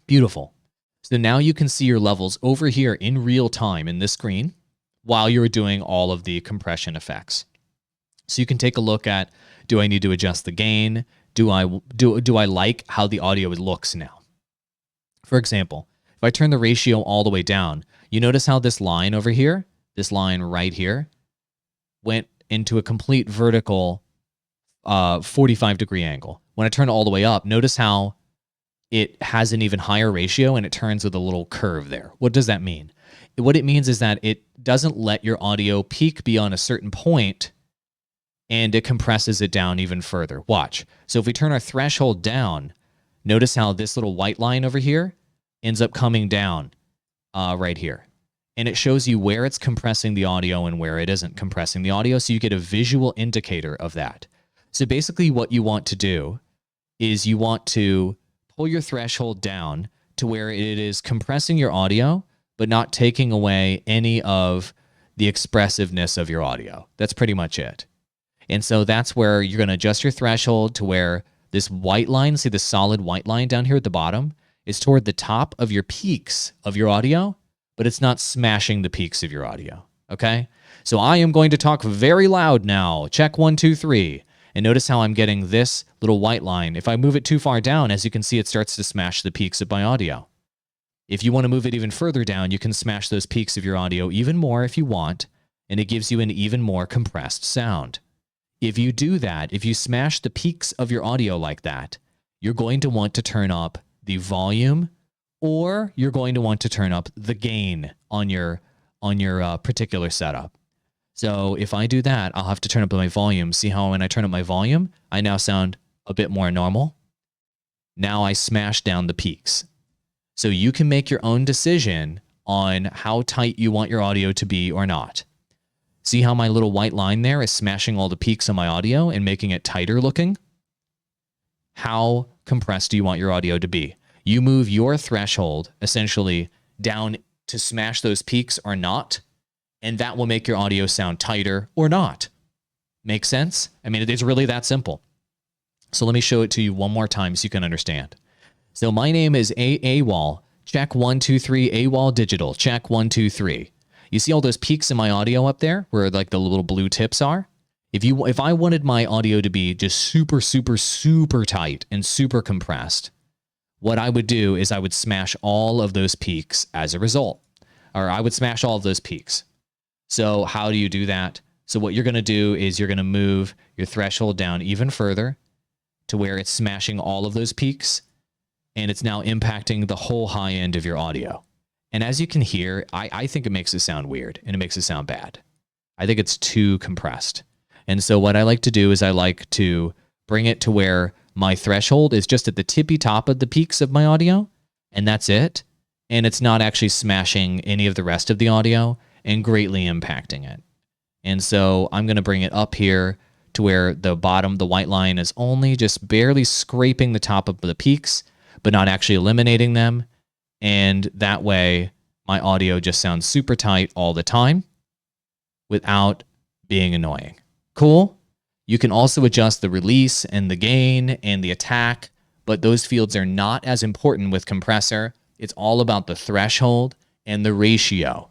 Beautiful. So now you can see your levels over here in real time in this screen while you're doing all of the compression effects. So you can take a look at, do I need to adjust the gain? Do I like how the audio looks now? For example, if I turn the ratio all the way down, you notice how this line over here, this line right here, went into a complete vertical 45-degree angle. When I turn it all the way up, notice how it has an even higher ratio and it turns with a little curve there. What does that mean? What it means is that it doesn't let your audio peak beyond a certain point and it compresses it down even further. Watch. So if we turn our threshold down, notice how this little white line over here ends up coming down right here. And it shows you where it's compressing the audio and where it isn't compressing the audio, so you get a visual indicator of that. So basically what you want to do is you want to pull your threshold down to where it is compressing your audio, but not taking away any of the expressiveness of your audio. That's pretty much it. And so that's where you're going to adjust your threshold to where this white line, see the solid white line down here at the bottom, is toward the top of your peaks of your audio, but it's not smashing the peaks of your audio. Okay? So I am going to talk very loud now. Check 1, 2, 3. And notice how I'm getting this little white line. If I move it too far down, as you can see, it starts to smash the peaks of my audio. If you want to move it even further down, you can smash those peaks of your audio even more if you want, and it gives you an even more compressed sound. If you do that, if you smash the peaks of your audio like that, you're going to want to turn up the volume, or you're going to want to turn up the gain on your particular setup. So if I do that, I'll have to turn up my volume. See how when I turn up my volume, I now sound a bit more normal. Now I smash down the peaks. So you can make your own decision on how tight you want your audio to be or not. See how my little white line there is smashing all the peaks of my audio and making it tighter looking? How compressed do you want your audio to be? You move your threshold essentially down to smash those peaks or not, and that will make your audio sound tighter or not. Make sense? I mean, it's really that simple. So let me show it to you one more time so you can understand. So my name is AWOL. Check 1, 2, 3. AWOL Digital. Check 1, 2, 3. You see all those peaks in my audio up there where like the little blue tips are? If I wanted my audio to be just super, super, super tight and super compressed, what I would do is I would smash all of those peaks as a result. Or I would smash all of those peaks. So how do you do that? So what you're going to do is you're going to move your threshold down even further to where it's smashing all of those peaks, and it's now impacting the whole high end of your audio. And as you can hear, I think it makes it sound weird, and it makes it sound bad. I think it's too compressed. And so what I like to do is I like to bring it to where my threshold is just at the tippy top of the peaks of my audio, and that's it. And it's not actually smashing any of the rest of the audio and greatly impacting it. And so I'm going to bring it up here to where the bottom, the white line, is only just barely scraping the top of the peaks, but not actually eliminating them. And that way, my audio just sounds super tight all the time without being annoying. Cool? You can also adjust the release and the gain and the attack, but those fields are not as important with Compressor. It's all about the threshold and the ratio.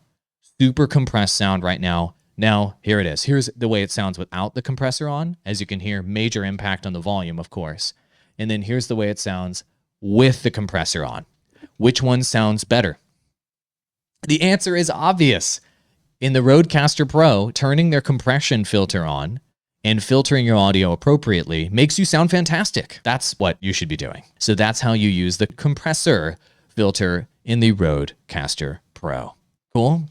Super compressed sound right now. Now, here it is. Here's the way it sounds without the compressor on. As you can hear, major impact on the volume, of course. And then here's the way it sounds with the compressor on. Which one sounds better? The answer is obvious. In the RODECaster Pro, turning their compression filter on and filtering your audio appropriately makes you sound fantastic. That's what you should be doing. So that's how you use the compressor filter in the RODECaster Pro. Cool?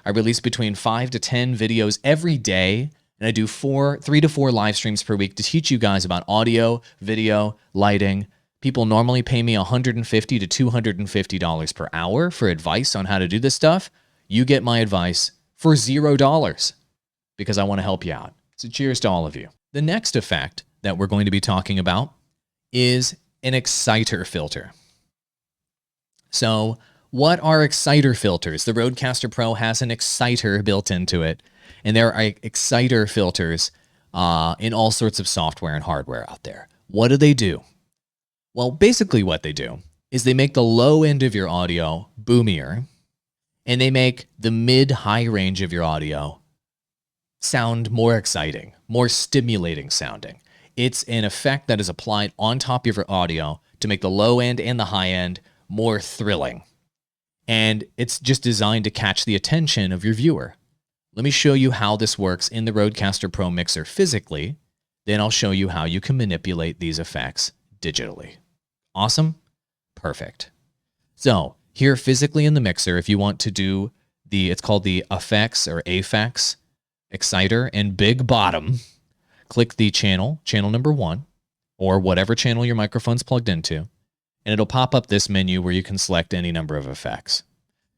I release between 5 to 10 videos every day, and I do 3 to 4 live streams per week to teach you guys about audio, video, lighting. People normally pay me $150 to $250 per hour for advice on how to do this stuff. You get my advice for $0 because I want to help you out. So cheers to all of you. The next effect that we're going to be talking about is an exciter filter. So what are exciter filters? The RODECaster Pro has an exciter built into it, and there are exciter filters in all sorts of software and hardware out there. What do? Well, basically what they do is they make the low end of your audio boomier, and they make the mid-high range of your audio sound more exciting, more stimulating sounding. It's an effect that is applied on top of your audio to make the low end and the high end more thrilling. And it's just designed to catch the attention of your viewer. Let me show you how this works in the RODECaster Pro mixer physically. Then I'll show you how you can manipulate these effects digitally. Awesome? Perfect. So here physically in the mixer, if you want to do it's called the APHEX exciter and big bottom, click the channel number 1, or whatever channel your microphone's plugged into, and it'll pop up this menu where you can select any number of effects.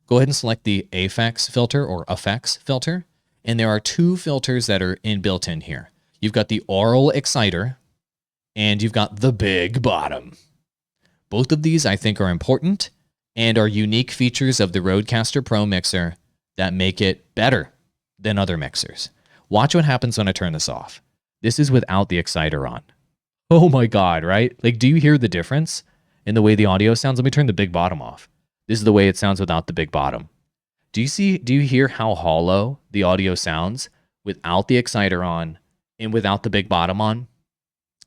Go ahead and select the APHEX filter or APHEX filter, and there are 2 filters that are built in here. You've got the Aural exciter, and you've got the big bottom. Both of these I think are important and are unique features of the RODECaster Pro mixer that make it better than other mixers. Watch what happens when I turn this off. This is without the exciter on. Oh my God, right? Like, do you hear the difference in the way the audio sounds? Let me turn the big bottom off. This is the way it sounds without the big bottom. Do you hear how hollow the audio sounds without the exciter on and without the big bottom on?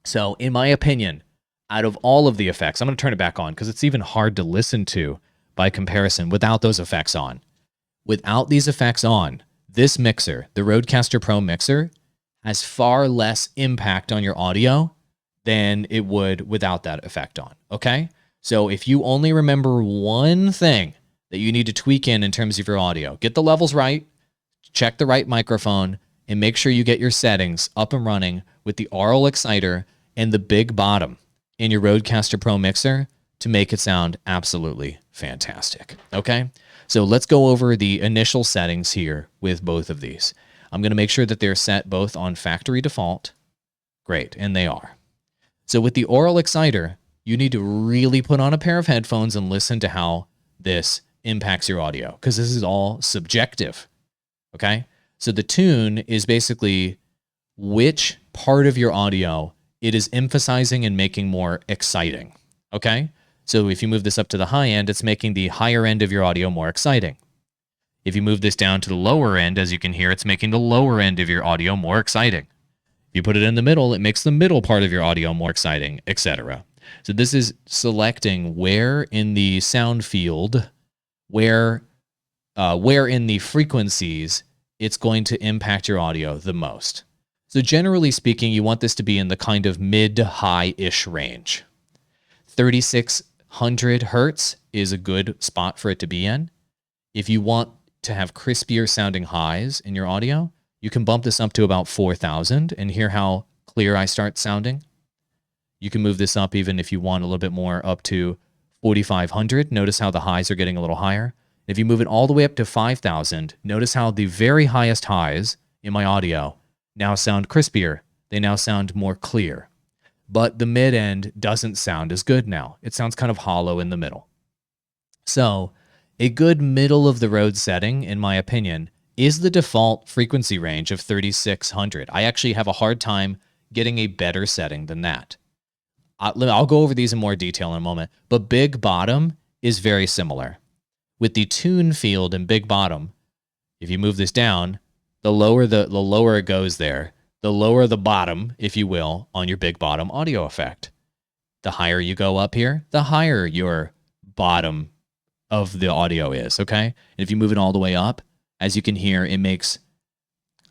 So in my opinion, out of all of the effects, I'm going to turn it back on because it's even hard to listen to by comparison without those effects on. Without these effects on, this mixer, the RODECaster Pro mixer, has far less impact on your audio than it would without that effect on, okay? So if you only remember one thing that you need to tweak in terms of your audio, get the levels right, check the right microphone, and make sure you get your settings up and running with the Aural exciter and the big bottom in your RODECaster Pro mixer to make it sound absolutely fantastic, okay? So let's go over the initial settings here with both of these. I'm going to make sure that they're set both on factory default. Great, and they are. So with the Aural exciter, you need to really put on a pair of headphones and listen to how this impacts your audio, because this is all subjective, okay? So the tune is basically which part of your audio it is emphasizing and making more exciting, okay? So if you move this up to the high end, it's making the higher end of your audio more exciting. If you move this down to the lower end, as you can hear, it's making the lower end of your audio more exciting. If you put it in the middle, it makes the middle part of your audio more exciting, etc. So this is selecting where in the sound field, where in the frequencies it's going to impact your audio the most. So generally speaking, you want this to be in the kind of mid to high-ish range. 3600 hertz is a good spot for it to be in. If you want to have crispier sounding highs in your audio, you can bump this up to about 4000 and hear how clear I start sounding. You can move this up even if you want a little bit more, up to 4500. Notice how the highs are getting a little higher. If you move it all the way up to 5000, notice how the very highest highs in my audio now sound crispier. They now sound more clear. But the mid end doesn't sound as good now. It sounds kind of hollow in the middle. So a good middle of the road setting, in my opinion, is the default frequency range of 3600. I actually have a hard time getting a better setting than that. I'll go over these in more detail in a moment, but big bottom is very similar. With the tune field in big bottom, if you move this down, the lower it goes there, the lower the bottom, if you will, on your big bottom audio effect. The higher you go up here, the higher your bottom of the audio is, okay? And if you move it all the way up, as you can hear, it makes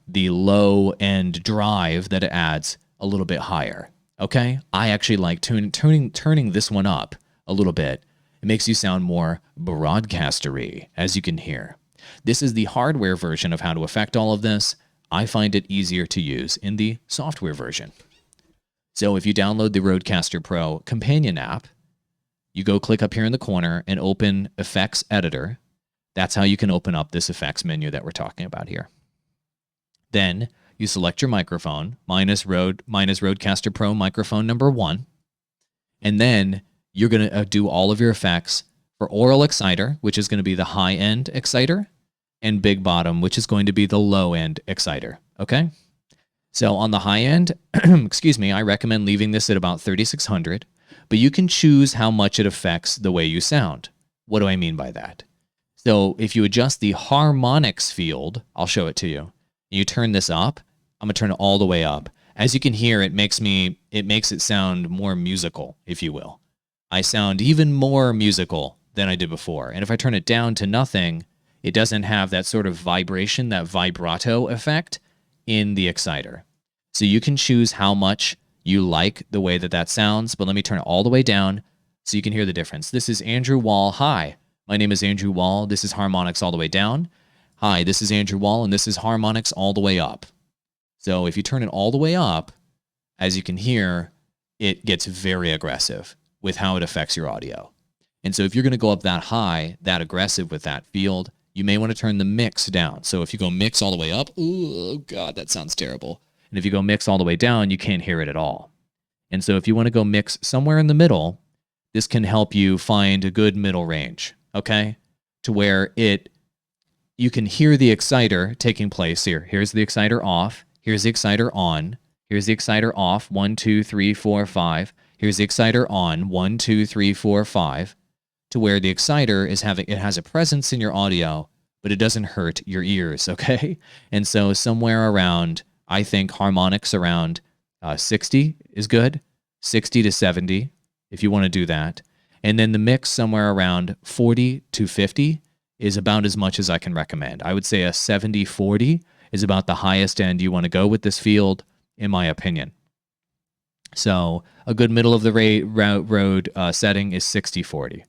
the low end drive that it adds a little bit higher, okay? I actually like turning this one up a little bit. It makes you sound more broadcastery, as you can hear. This is the hardware version of how to affect all of this. I find it easier to use in the software version. So if you download the RODECaster Pro companion app, you go click up here in the corner and open Effects Editor. That's how you can open up this effects menu that we're talking about here. Then you select your microphone, minus RODECaster Pro microphone number 1, and then you're going to do all of your effects for Aural exciter, which is going to be the high-end exciter, and big bottom, which is going to be the low-end exciter, okay? So on the high end, excuse me, I recommend leaving this at about 3600, but you can choose how much it affects the way you sound. What do I mean by that? So if you adjust the harmonics field, I'll show it to you. You turn this up. I'm going to turn it all the way up. As you can hear, it makes it sound more musical, if you will. I sound even more musical than I did before. And if I turn it down to nothing, it doesn't have that sort of vibration, that vibrato effect in the exciter. So you can choose how much you like the way that sounds, but let me turn it all the way down so you can hear the difference. This is Andrew Wall. Hi, my name is Andrew Wall. This is harmonics all the way down. Hi, this is Andrew Wall, and this is harmonics all the way up. So if you turn it all the way up, as you can hear, it gets very aggressive with how it affects your audio. And so if you're going to go up that high, that aggressive with that field, you may want to turn the mix down. So if you go mix all the way up, oh God, that sounds terrible. And if you go mix all the way down, you can't hear it at all. And so if you want to go mix somewhere in the middle, this can help you find a good middle range, okay? To where you can hear the exciter taking place here. Here's the exciter off. Here's the exciter on. Here's the exciter off. 1, 2, 3, 4, 5. Here's the exciter on. 1, 2, 3, 4, 5. To where the exciter it has a presence in your audio, but it doesn't hurt your ears, okay? And so somewhere around, I think harmonics around 60 is good, 60 to 70 if you want to do that. And then the mix somewhere around 40 to 50 is about as much as I can recommend. I would say a 70-40 is about the highest end you want to go with this field, in my opinion. So a good middle of the road setting is 60-40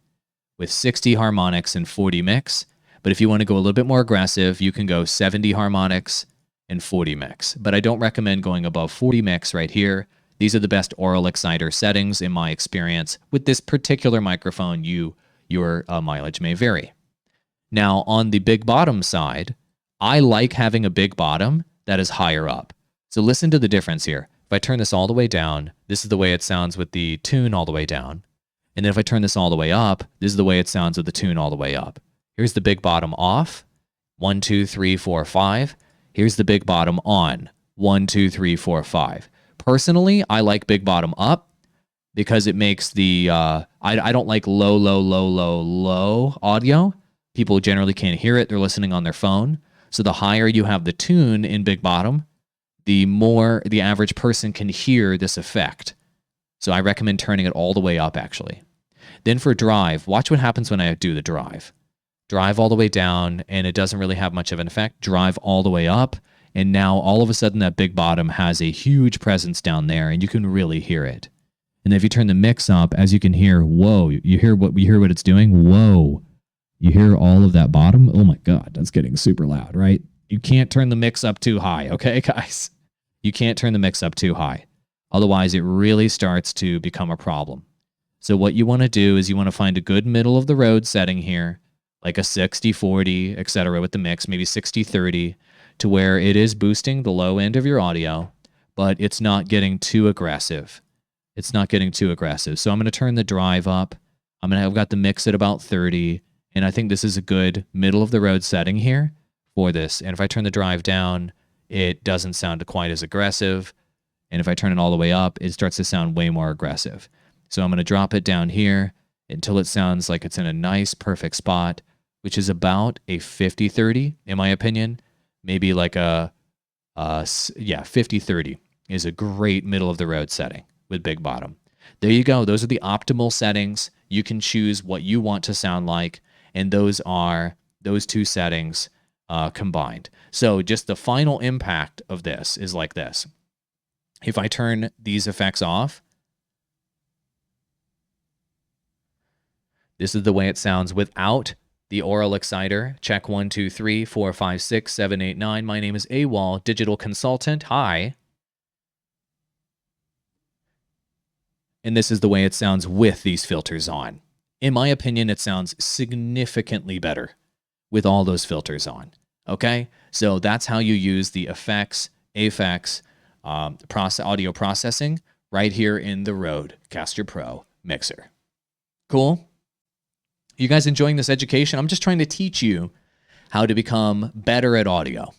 with 60 harmonics and 40 mix. But if you want to go a little bit more aggressive, you can go 70 harmonics and 40 mix. But I don't recommend going above 40 mix right here. These are the best Aural exciter settings in my experience. With this particular microphone, your mileage may vary. Now, on the big bottom side, I like having a big bottom that is higher up. So listen to the difference here. If I turn this all the way down, this is the way it sounds with the tune all the way down. And then if I turn this all the way up, this is the way it sounds with the tune all the way up. Here's the big bottom off, 1, 2, 3, 4, 5. Here's the big bottom on, 1, 2, 3, 4, 5. Personally, I like big bottom up because it makes the, I don't like low audio. People generally can't hear it. They're listening on their phone. So the higher you have the tune in big bottom, the more the average person can hear this effect. So I recommend turning it all the way up, actually. Then for drive, watch what happens when I do the drive. Drive all the way down, and it doesn't really have much of an effect. Drive all the way up, and now all of a sudden that big bottom has a huge presence down there, and you can really hear it. And if you turn the mix up, as you can hear, whoa, you hear what it's doing? Whoa. You hear all of that bottom? Oh my God, that's getting super loud, right? You can't turn the mix up too high, okay, guys? You can't turn the mix up too high. Otherwise, it really starts to become a problem. So what you want to do is you want to find a good middle of the road setting here, like a 60-40, etc. with the mix, maybe 60-30, to where it is boosting the low end of your audio, but it's not getting too aggressive. It's not getting too aggressive. So I'm going to turn the drive up. I've got the mix at about 30, and I think this is a good middle of the road setting here for this. And if I turn the drive down, it doesn't sound quite as aggressive. And if I turn it all the way up, it starts to sound way more aggressive. So I'm going to drop it down here until it sounds like it's in a nice, perfect spot, which is about a 50-30, in my opinion. Maybe like a 50-30 is a great middle of the road setting with big bottom. There you go. Those are the optimal settings. You can choose what you want to sound like, and those are those two settings combined. So just the final impact of this is like this. If I turn these effects off, this is the way it sounds without the Aural exciter. Check 1, 2, 3, 4, 5, 6, 7, 8, 9. My name is AWOL, digital consultant. Hi. And this is the way it sounds with these filters on. In my opinion, it sounds significantly better with all those filters on. Okay? So that's how you use the effects, APHEX, audio processing right here in the RODECaster Pro mixer. Cool? You guys enjoying this education? I'm just trying to teach you how to become better at audio.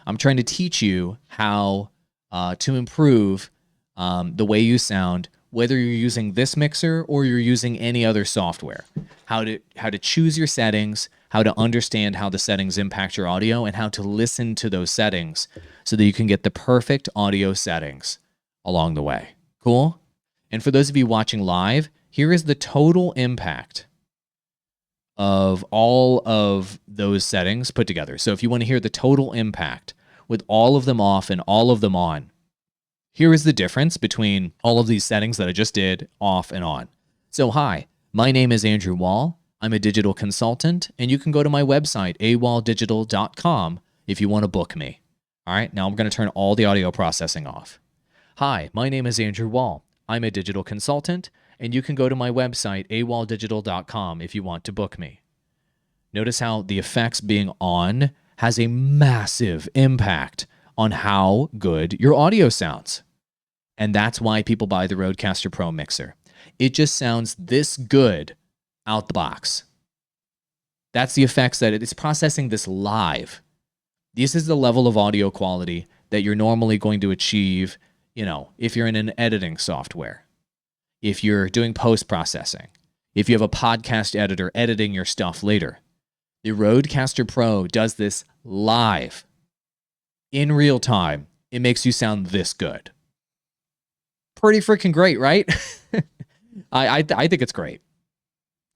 I'm trying to teach you how to improve the way you sound, whether you're using this mixer or you're using any other software. How to choose your settings, how to understand how the settings impact your audio, and how to listen to those settings so that you can get the perfect audio settings along the way. Cool? And for those of you watching live, here is the total impact of all of those settings put together. So if you want to hear the total impact with all of them off and all of them on, here is the difference between all of these settings that I just did off and on. So hi, my name is Andrew Wall. I'm a digital consultant, and you can go to my website, awoldigital.com, if you want to book me. All right, now I'm going to turn all the audio processing off. Hi, my name is Andrew Wall. I'm a digital consultant, and you can go to my website, awoldigital.com, if you want to book me. Notice how the effects being on has a massive impact on how good your audio sounds. And that's why people buy the RODECaster Pro mixer. It just sounds this good out the box. That's the effects that it's processing this live. This is the level of audio quality that you're normally going to achieve, if you're in an editing software, if you're doing post-processing, if you have a podcast editor editing your stuff later. The RODECaster Pro does this live. In real time, it makes you sound this good. Pretty freaking great, right? I think it's great.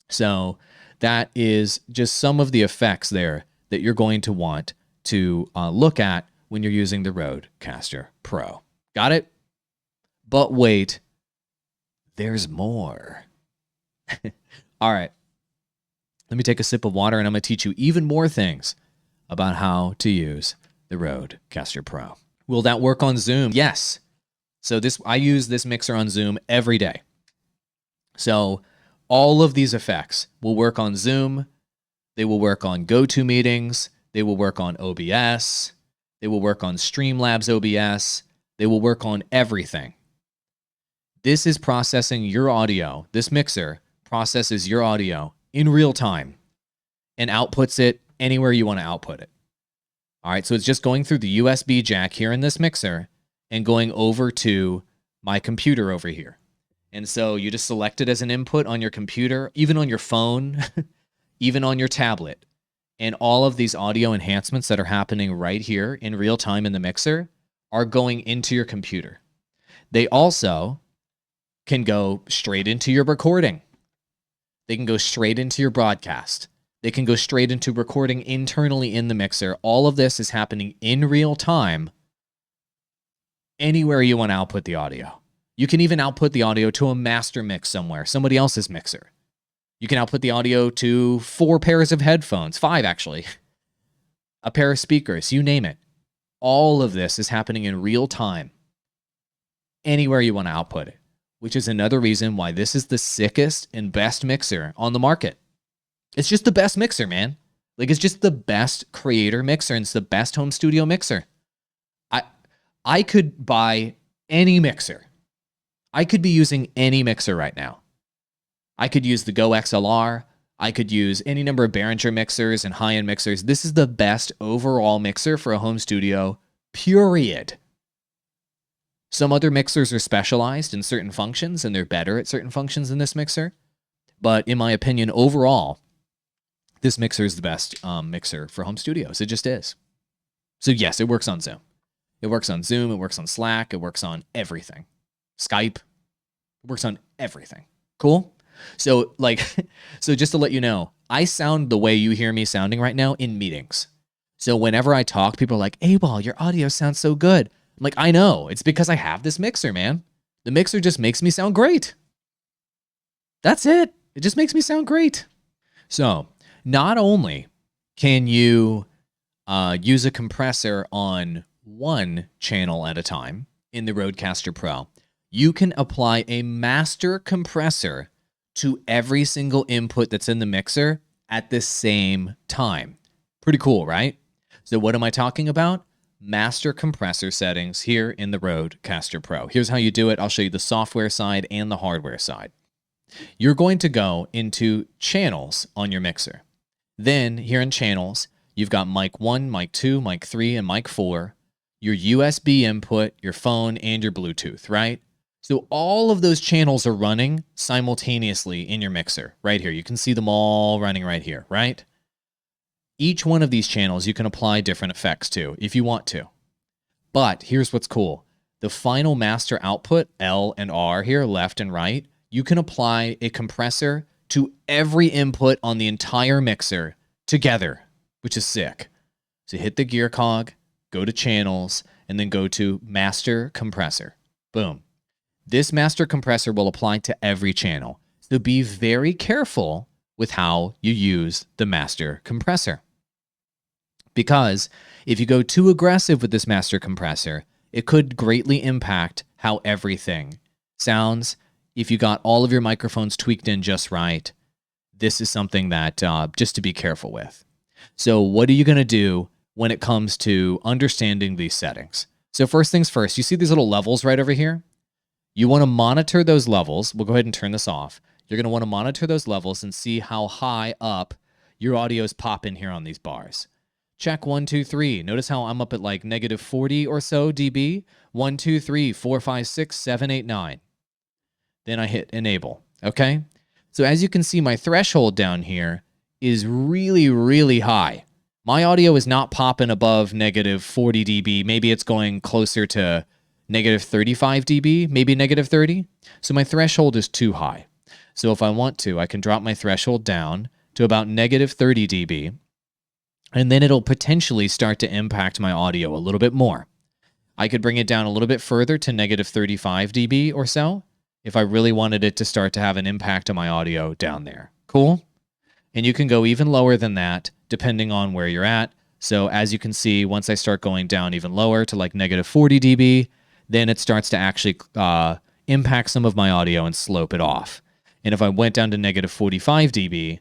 So that is just some of the effects there that you're going to want to look at when you're using the RODECaster Pro. Got it? But wait, there's more. All right. Let me take a sip of water and I'm going to teach you even more things about how to use the RODECaster Pro. Will that work on Zoom? Yes. So I use this mixer on Zoom every day. So all of these effects will work on Zoom. They will work on GoToMeetings. They will work on OBS. They will work on Streamlabs OBS. They will work on everything. This is processing your audio. This mixer processes your audio in real time and outputs it anywhere you want to output it. All right, so it's just going through the USB jack here in this mixer and going over to my computer over here. And so you just select it as an input on your computer, even on your phone, even on your tablet. And all of these audio enhancements that are happening right here in real time in the mixer are going into your computer. They also can go straight into your recording. They can go straight into your broadcast. They can go straight into recording internally in the mixer. All of this is happening in real time anywhere you want to output the audio. You can even output the audio to a master mix somewhere, somebody else's mixer. You can output the audio to 4 pairs of headphones, 5 actually, a pair of speakers, you name it. All of this is happening in real time anywhere you want to output it, which is another reason why this is the sickest and best mixer on the market. It's just the best mixer, man. Like, it's just the best creator mixer, and it's the best home studio mixer. I could buy any mixer. I could be using any mixer right now. I could use the Go XLR. I could use any number of Behringer mixers and high-end mixers. This is the best overall mixer for a home studio, period. Some other mixers are specialized in certain functions, and they're better at certain functions than this mixer. But in my opinion, overall, this mixer is the best mixer for home studios. It just is. So yes, it works on Zoom. It works on Zoom. It works on Slack. It works on everything. Skype. It works on everything. Cool? So so just to let you know, I sound the way you hear me sounding right now in meetings. So whenever I talk, people are like, "A-Ball, your audio sounds so good." I'm like, I know. It's because I have this mixer, man. The mixer just makes me sound great. That's it. It just makes me sound great. So not only can you use a compressor on one channel at a time in the RODECaster Pro, you can apply a master compressor to every single input that's in the mixer at the same time. Pretty cool, right? So what am I talking about? Master compressor settings here in the RODECaster Pro. Here's how you do it. I'll show you the software side and the hardware side. You're going to go into channels on your mixer. Then here in channels, you've got mic 1, mic 2, mic 3, and mic 4, your USB input, your phone, and your Bluetooth, right? So all of those channels are running simultaneously in your mixer right here. You can see them all running right here, right? Each one of these channels you can apply different effects to if you want to. But here's what's cool. The final master output, L and R here, left and right, you can apply a compressor to every input on the entire mixer together, which is sick. So hit the gear cog, go to channels, and then go to master compressor. Boom. This master compressor will apply to every channel. So be very careful with how you use the master compressor. Because if you go too aggressive with this master compressor, it could greatly impact how everything sounds. If you got all of your microphones tweaked in just right, this is something that just to be careful with. So what are you going to do when it comes to understanding these settings. So first things first, you see these little levels right over here? You want to monitor those levels. We'll go ahead and turn this off. You're going to want to monitor those levels and see how high up your audio is popping here on these bars. Check 1, 2, 3. Notice how I'm up at like negative 40 or so dB. 1, 2, 3, 4, 5, 6, 7, 8, 9. Then I hit enable. Okay? So as you can see, my threshold down here is really, really high. My audio is not popping above negative 40 dB. Maybe it's going closer to negative 35 dB, maybe negative 30. So my threshold is too high. So if I want to, I can drop my threshold down to about negative 30 dB, and then it'll potentially start to impact my audio a little bit more. I could bring it down a little bit further to negative 35 dB or so if I really wanted it to start to have an impact on my audio down there. Cool? And you can go even lower than that depending on where you're at. So as you can see, once I start going down even lower to like negative 40 dB, then it starts to actually impact some of my audio and slope it off. And if I went down to negative 45 dB,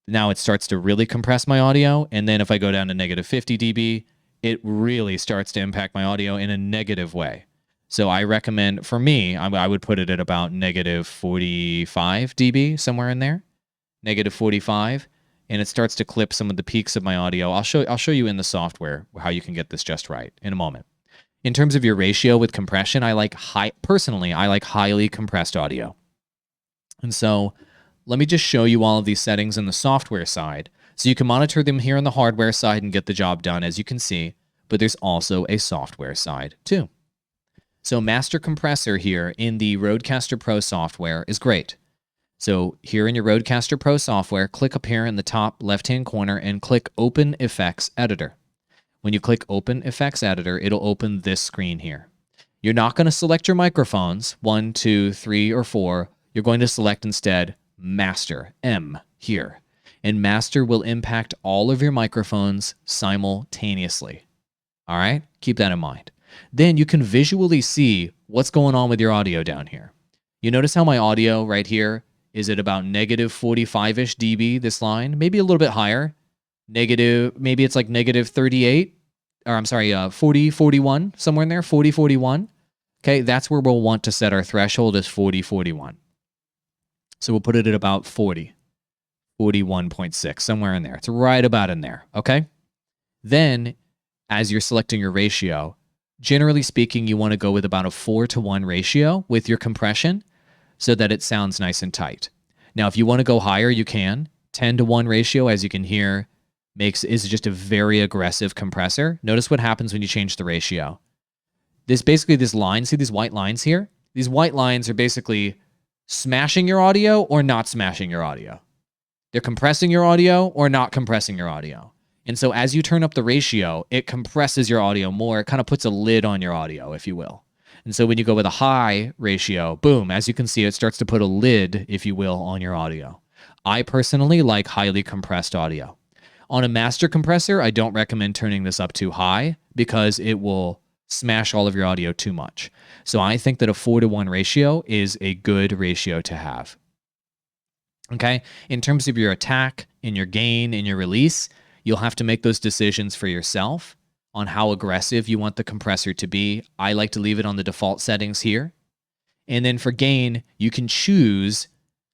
now it starts to really compress my audio. And then if I go down to negative 50 dB, it really starts to impact my audio in a negative way. So I recommend, for me, I would put it at about negative 45 dB, somewhere in there. Negative 45. And it starts to clip some of the peaks of my audio. I'll show you in the software how you can get this just right in a moment. In terms of your ratio with compression, personally, I like highly compressed audio. And so let me just show you all of these settings in the software side. So you can monitor them here on the hardware side and get the job done, as you can see, but there's also a software side too. So Master Compressor here in the RODECaster Pro software is great. So here in your RODECaster Pro software, click up here in the top left-hand corner and click Open Effects Editor. When you click Open Effects Editor, it'll open this screen here. You're not going to select your microphones, 1, 2, 3, or 4. You're going to select instead Master, M, here. And Master will impact all of your microphones simultaneously. All right? Keep that in mind. Then you can visually see what's going on with your audio down here. You notice how my audio right here is at about negative 45-ish dB, this line, maybe a little bit higher. Maybe it's like negative 38, or I'm sorry, 40, 41, somewhere in there, 40, 41. Okay, that's where we'll want to set our threshold as 40, 41. So we'll put it at about 40, 41.6, somewhere in there. It's right about in there, okay? Then, as you're selecting your ratio, generally speaking, you want to go with about a 4:1 ratio with your compression so that it sounds nice and tight. Now, if you want to go higher, you can. 10:1 ratio, as you can hear, is just a very aggressive compressor. Notice what happens when you change the ratio. This line, see these white lines here? These white lines are basically smashing your audio or not smashing your audio. They're compressing your audio or not compressing your audio. And so as you turn up the ratio, it compresses your audio more. It kind of puts a lid on your audio, if you will. And so when you go with a high ratio, boom, as you can see, it starts to put a lid, if you will, on your audio. I personally like highly compressed audio. On a master compressor, I don't recommend turning this up too high because it will smash all of your audio too much. So I think that a 4:1 ratio is a good ratio to have. Okay? In terms of your attack, in your gain, in your release, you'll have to make those decisions for yourself on how aggressive you want the compressor to be. I like to leave it on the default settings here. And then for gain, you can choose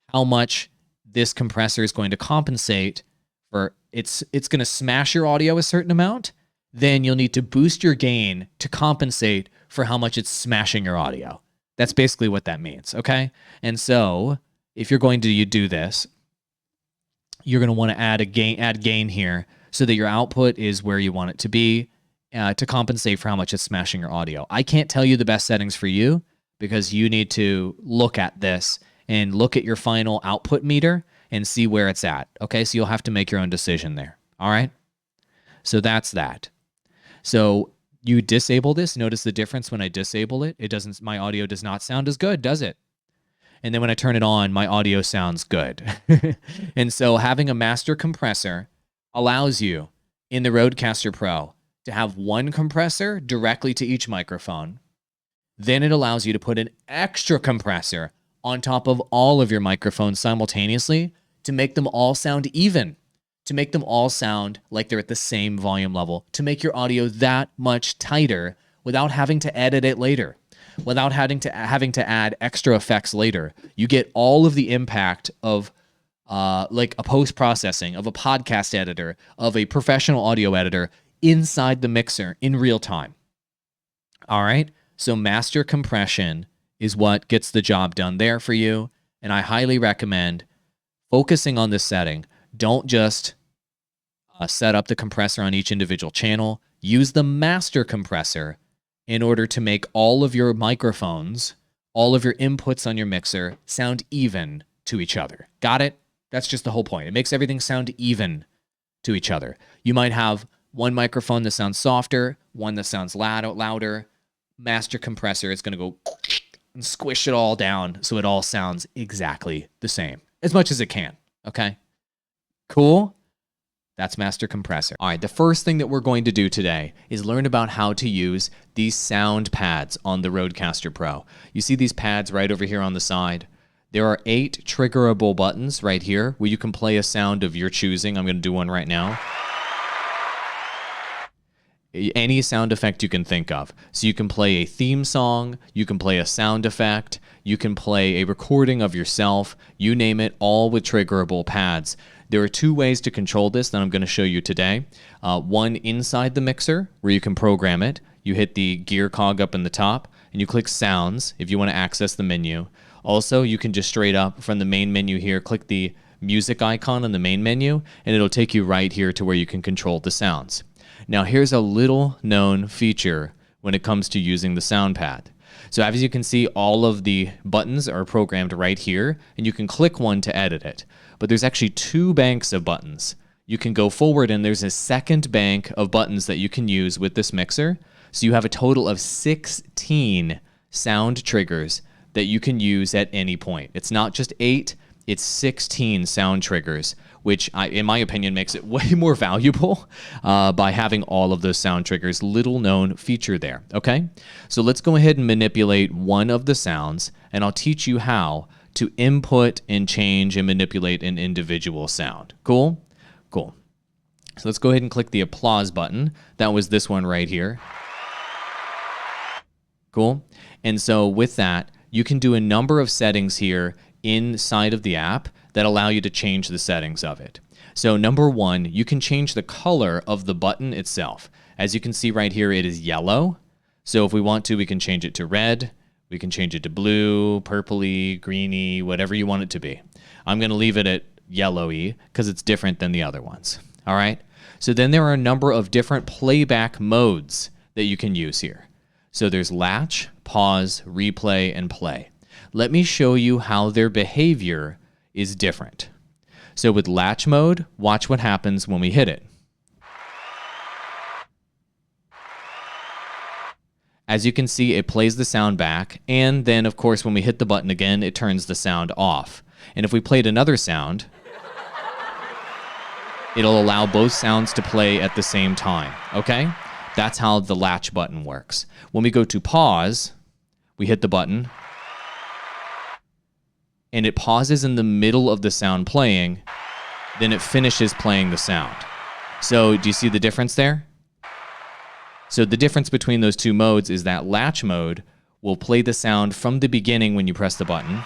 how much this compressor is going to compensate for. It's going to smash your audio a certain amount. Then you'll need to boost your gain to compensate for how much it's smashing your audio. That's basically what that means, okay? And so if you're going to do this, you're going to want to add gain here so that your output is where you want it to be to compensate for how much it's smashing your audio. I can't tell you the best settings for you because you need to look at this and look at your final output meter and see where it's at. Okay, so you'll have to make your own decision there. All right, so that's that. So you disable this. Notice the difference when I disable it. My audio does not sound as good, does it? And then when I turn it on, my audio sounds good. And so having a master compressor allows you in the RODECaster Pro to have one compressor directly to each microphone. Then it allows you to put an extra compressor on top of all of your microphones simultaneously to make them all sound even, to make them all sound like they're at the same volume level, to make your audio that much tighter without having to edit it later, without having to add extra effects later. You get all of the impact of like a post-processing, of a podcast editor, of a professional audio editor inside the mixer in real time. All right, so master compression is what gets the job done there for you, and I highly recommend focusing on this setting. Don't just set up the compressor on each individual channel. Use the master compressor in order to make all of your microphones, all of your inputs on your mixer sound even to each other. Got it? That's just the whole point. It makes everything sound even to each other. You might have one microphone that sounds softer, one that sounds louder. Master compressor is going to go and squish it all down so it all sounds exactly the same, as much as it can. Okay? Cool? That's master compressor. All right, the first thing that we're going to do today is learn about how to use these sound pads on the RODECaster Pro. You see these pads right over here on the side? There are 8 triggerable buttons right here where you can play a sound of your choosing. I'm going to do one right now. Any sound effect you can think of. So you can play a theme song, you can play a sound effect, you can play a recording of yourself, you name it, all with triggerable pads. There are 2 ways to control this that I'm going to show you today. One inside the mixer where you can program it. You hit the gear cog up in the top and you click sounds if you want to access the menu. Also, you can just straight up from the main menu here, click the music icon on the main menu, and it'll take you right here to where you can control the sounds. Now, here's a little known feature when it comes to using the sound pad. So as you can see, all of the buttons are programmed right here, and you can click one to edit it. But there's actually 2 banks of buttons. You can go forward, and there's a second bank of buttons that you can use with this mixer. So you have a total of 16 sound triggers that you can use at any point. It's not just 8, it's 16 sound triggers, which in my opinion makes it way more valuable by having all of those sound triggers. Little known feature there, okay? So let's go ahead and manipulate one of the sounds, and I'll teach you how to input and change and manipulate an individual sound. Cool? Cool. So let's go ahead and click the applause button. That was this one right here. Cool? And so with that, you can do a number of settings here inside of the app that allow you to change the settings of it. So number 1, you can change the color of the button itself. As you can see right here, it is yellow. So if we want to, we can change it to red. We can change it to blue, purpley, greeny, whatever you want it to be. I'm going to leave it at yellowy because it's different than the other ones. All right? So then there are a number of different playback modes that you can use here. So there's latch, pause, replay, and play. Let me show you how their behavior is different. So with latch mode, watch what happens when we hit it. As you can see, it plays the sound back, and then of course when we hit the button again, it turns the sound off. And if we played another sound, it'll allow both sounds to play at the same time, okay? That's how the latch button works. When we go to pause, we hit the button, and it pauses in the middle of the sound playing, then it finishes playing the sound. So do you see the difference there? So the difference between those 2 modes is that latch mode will play the sound from the beginning when you press the button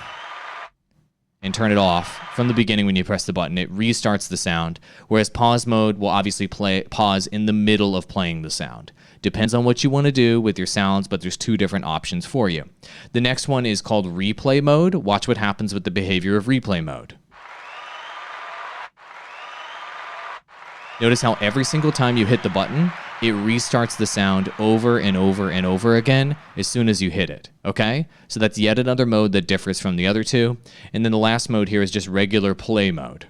and turn it off from the beginning when you press the button. It restarts the sound, whereas pause mode will obviously pause in the middle of playing the sound. Depends on what you want to do with your sounds, but there's 2 different options for you. The next one is called replay mode. Watch what happens with the behavior of replay mode. Notice how every single time you hit the button, it restarts the sound over and over and over again as soon as you hit it, okay? So that's yet another mode that differs from the other 2. And then the last mode here is just regular play mode.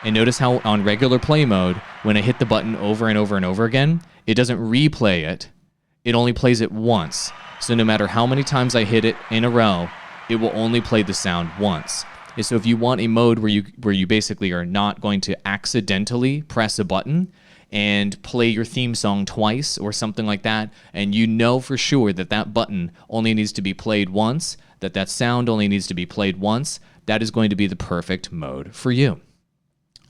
And notice how on regular play mode, when I hit the button over and over and over again, it doesn't replay it. It only plays it once. So no matter how many times I hit it in a row, it will only play the sound once. And so if you want a mode where you basically are not going to accidentally press a button and play your theme song twice or something like that, and you know for sure that that button only needs to be played once, that sound only needs to be played once, that is going to be the perfect mode for you.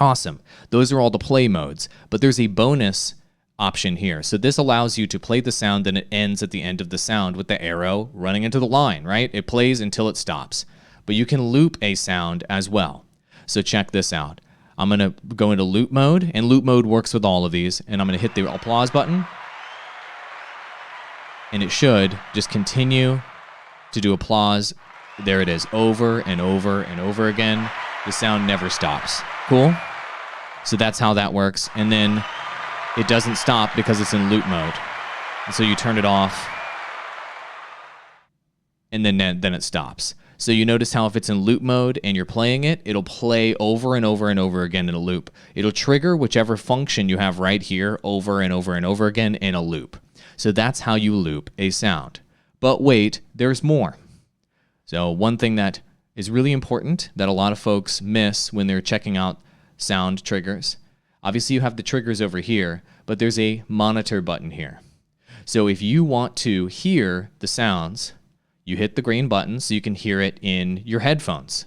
Awesome. Those are all the play modes, but there's a bonus option here. So this allows you to play the sound, then it ends at the end of the sound with the arrow running into the line, right? It plays until it stops. But you can loop a sound as well. So check this out. I'm going to go into loop mode, and loop mode works with all of these, and I'm going to hit the applause button, and it should just continue to do applause. There it is, over and over and over again. The sound never stops. Cool? So that's how that works. And then it doesn't stop because it's in loop mode. And so you turn it off, and then it stops. So you notice how if it's in loop mode and you're playing it, it'll play over and over and over again in a loop. It'll trigger whichever function you have right here over and over and over again in a loop. So that's how you loop a sound. But wait, there's more. So one thing that is really important that a lot of folks miss when they're checking out sound triggers. Obviously, you have the triggers over here, but there's a monitor button here. So if you want to hear the sounds, you hit the green button so you can hear it in your headphones.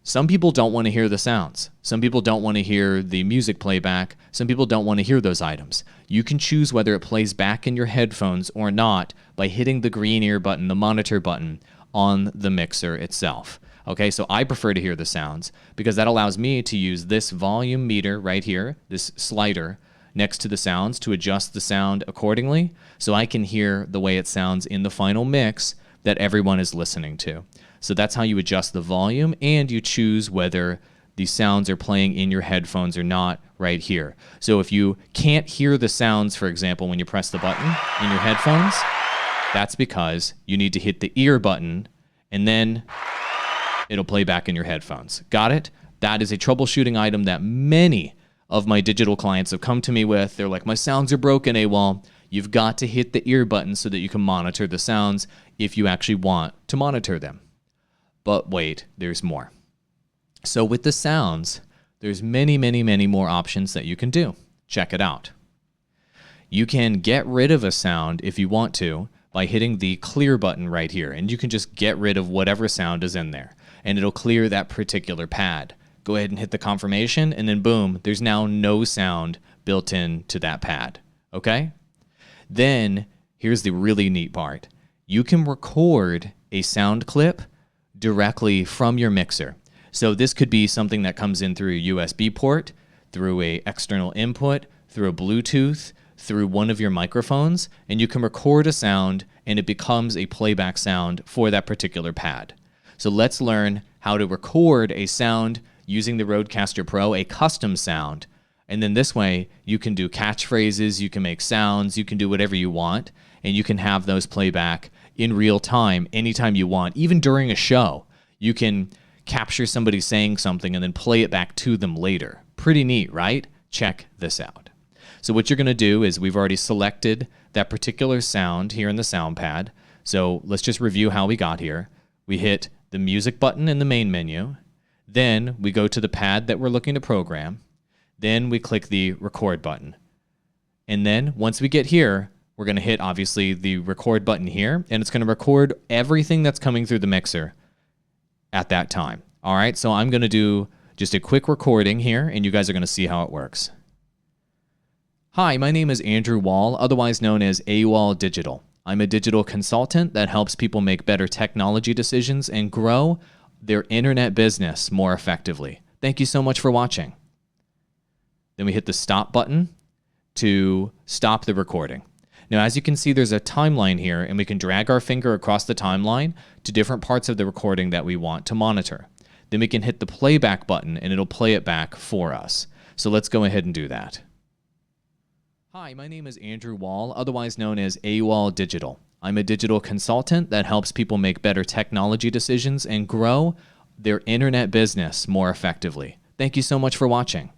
Some people don't want to hear the sounds. Some people don't want to hear the music playback. Some people don't want to hear those items. You can choose whether it plays back in your headphones or not by hitting the green ear button, the monitor button, on the mixer itself. Okay, so I prefer to hear the sounds because that allows me to use this volume meter right here, this slider next to the sounds to adjust the sound accordingly so I can hear the way it sounds in the final mix that everyone is listening to. So that's how you adjust the volume, and you choose whether the sounds are playing in your headphones or not right here. So if you can't hear the sounds, for example, when you press the button in your headphones, that's because you need to hit the ear button and then it'll play back in your headphones. Got it? That is a troubleshooting item that many of my digital clients have come to me with. They're like, my sounds are broken, AWOL. You've got to hit the ear button so that you can monitor the sounds if you actually want to monitor them. But wait, there's more. So with the sounds, there's many, many, many more options that you can do. Check it out. You can get rid of a sound if you want to by hitting the clear button right here, and you can just get rid of whatever sound is in there, and it'll clear that particular pad. Go ahead and hit the confirmation, and then boom, there's now no sound built into that pad, okay? Then, here's the really neat part. You can record a sound clip directly from your mixer. So this could be something that comes in through a USB port, through a external input, through a Bluetooth, through one of your microphones, and you can record a sound and it becomes a playback sound for that particular pad. So let's learn how to record a sound using the RODECaster Pro, a custom sound. And then this way you can do catchphrases, you can make sounds, you can do whatever you want, and you can have those playback in real time anytime you want. Even during a show, you can capture somebody saying something and then play it back to them later. Pretty neat, right? Check this out. So what you're going to do is we've already selected that particular sound here in the sound pad. So let's just review how we got here. We hit the music button in the main menu. Then we go to the pad that we're looking to program. Then we click the record button. And then once we get here, we're going to hit, obviously, the record button here, and it's going to record everything that's coming through the mixer at that time. All right, so I'm going to do just a quick recording here, and you guys are going to see how it works. Hi, my name is Andrew Wall, otherwise known as AWOL Digital. I'm a digital consultant that helps people make better technology decisions and grow their internet business more effectively. Thank you so much for watching. Then we hit the stop button to stop the recording. Now, as you can see, there's a timeline here, and we can drag our finger across the timeline to different parts of the recording that we want to monitor. Then we can hit the playback button, and it'll play it back for us. So let's go ahead and do that. Hi, my name is Andrew Wall, otherwise known as AWOL Digital. I'm a digital consultant that helps people make better technology decisions and grow their internet business more effectively. Thank you so much for watching.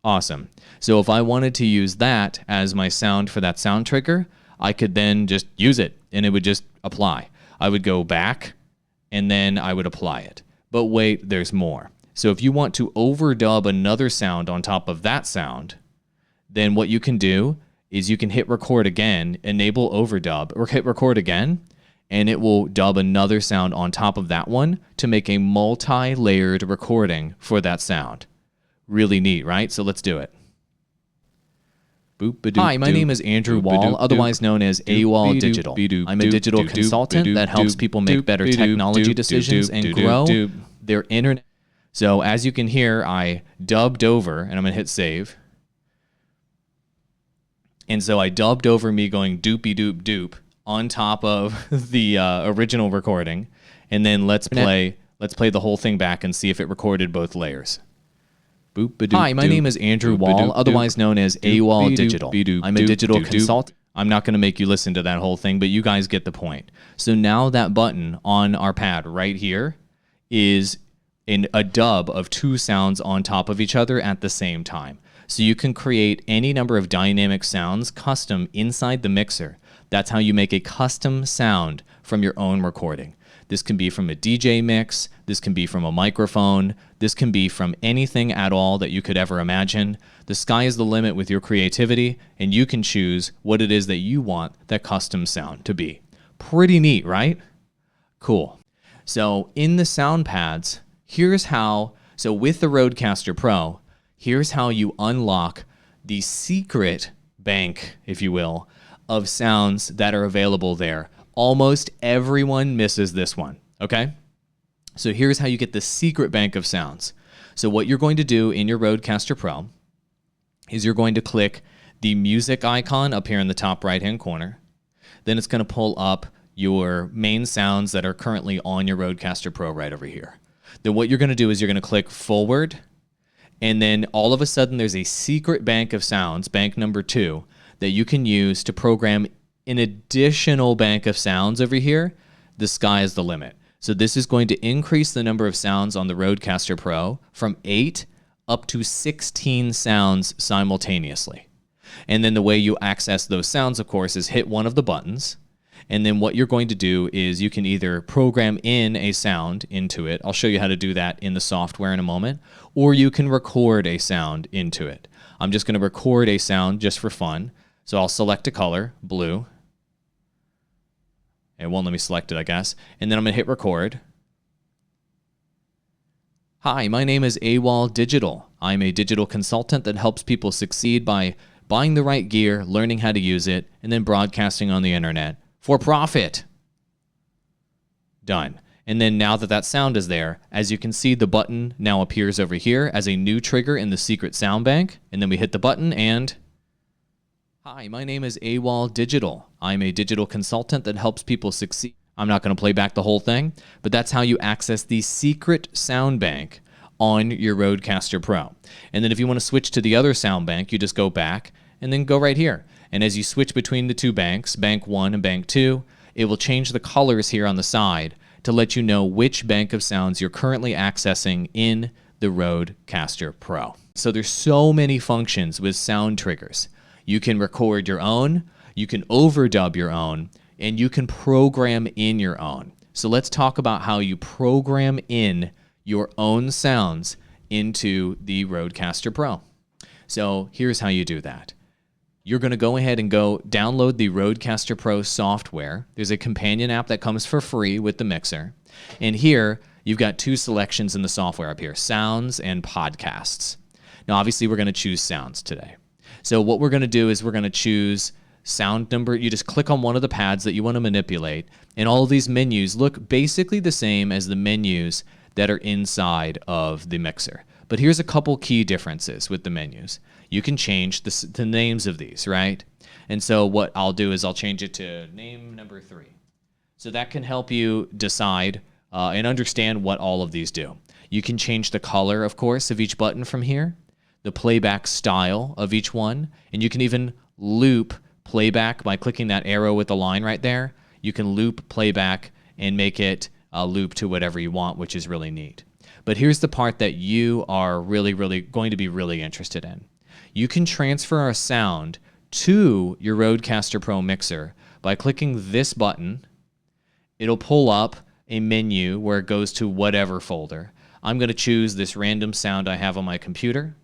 Awesome. So if I wanted to use that as my sound for that sound trigger, I could then just use it and it would just apply. I would go back and then I would apply it. But wait, there's more. So if you want to overdub another sound on top of that sound, then what you can do is you can hit record again, enable overdub, or hit record again, and it will dub another sound on top of that one to make a multi-layered recording for that sound. Really neat, right? So let's do it. Hi, my name is Andrew Wall, otherwise known as AWOL Digital. I'm a digital consultant that helps people make better technology decisions and grow their internet. So as you can hear, I dubbed over, and I'm going to hit save. And so I dubbed over me going doopy doop doop on top of the original recording. And then let's play the whole thing back and see if it recorded both layers. Hi, my name is Andrew Wall, otherwise known as AWOL Digital. I'm a digital consultant. I'm not going to make you listen to that whole thing, but you guys get the point. So now that button on our pad right here is a dub of two sounds on top of each other at the same time. So you can create any number of dynamic sounds custom inside the mixer. That's how you make a custom sound from your own recording. This can be from a DJ mix, this can be from a microphone, this can be from anything at all that you could ever imagine. The sky is the limit with your creativity, and you can choose what it is that you want that custom sound to be. Pretty neat, right? Cool. So in the sound pads, here's how, so with the RODECaster Pro, here's how you unlock the secret bank, if you will, of sounds that are available there. Almost everyone misses this one, okay? So here's how you get the secret bank of sounds. So what you're going to do in your RODECaster Pro is you're going to click the music icon up here in the top right-hand corner. Then it's going to pull up your main sounds that are currently on your RODECaster Pro right over here. Then what you're going to do is you're going to click forward, and then all of a sudden there's a secret bank of sounds, bank number 2, that you can use to program an additional bank of sounds over here. The sky is the limit. So this is going to increase the number of sounds on the RODECaster Pro from 8 up to 16 sounds simultaneously. And then the way you access those sounds, of course, is hit one of the buttons. And then what you're going to do is you can either program in a sound into it. I'll show you how to do that in the software in a moment. Or you can record a sound into it. I'm just going to record a sound just for fun. So I'll select a color, blue. It won't let me select it, I guess. And then I'm going to hit record. Hi, my name is AWOL Digital. I'm a digital consultant that helps people succeed by buying the right gear, learning how to use it, and then broadcasting on the internet for profit. Done. And then now that that sound is there, as you can see, the button now appears over here as a new trigger in the secret sound bank. And then we hit the button and... Hi, my name is AWOL Digital. I'm a digital consultant that helps people succeed. I'm not going to play back the whole thing, but that's how you access the secret sound bank on your RODECaster Pro. And then if you want to switch to the other sound bank, you just go back and then go right here. And as you switch between the two banks, bank 1 and bank 2, it will change the colors here on the side to let you know which bank of sounds you're currently accessing in the RODECaster Pro. So there's so many functions with sound triggers. You can record your own, you can overdub your own, and you can program in your own. So let's talk about how you program in your own sounds into the RODECaster Pro. So here's how you do that. You're going to go ahead and go download the RODECaster Pro software. There's a companion app that comes for free with the mixer. And here, you've got two selections in the software up here, sounds and podcasts. Now, obviously, we're going to choose sounds today. So what we're going to do is we're going to choose sound number. You just click on one of the pads that you want to manipulate, and all of these menus look basically the same as the menus that are inside of the mixer. But here's a couple key differences with the menus. You can change the names of these, right? And so what I'll do is I'll change it to name number 3. So that can help you decide and understand what all of these do. You can change the color, of course, of each button from here, the playback style of each one, and you can even loop playback by clicking that arrow with the line right there. You can loop playback and make it loop to whatever you want, which is really neat. But here's the part that you are really going to be really interested in. You can transfer a sound to your RODECaster Pro mixer by clicking this button. It'll pull up a menu where it goes to whatever folder. I'm going to choose this random sound I have on my computer.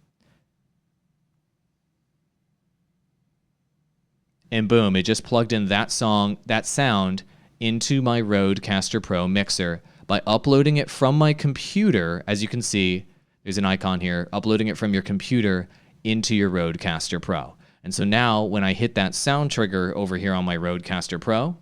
And boom, it just plugged in that sound into my RODECaster Pro mixer by uploading it from my computer. As you can see, there's an icon here, uploading it from your computer into your RODECaster Pro. And so now when I hit that sound trigger over here on my RODECaster Pro,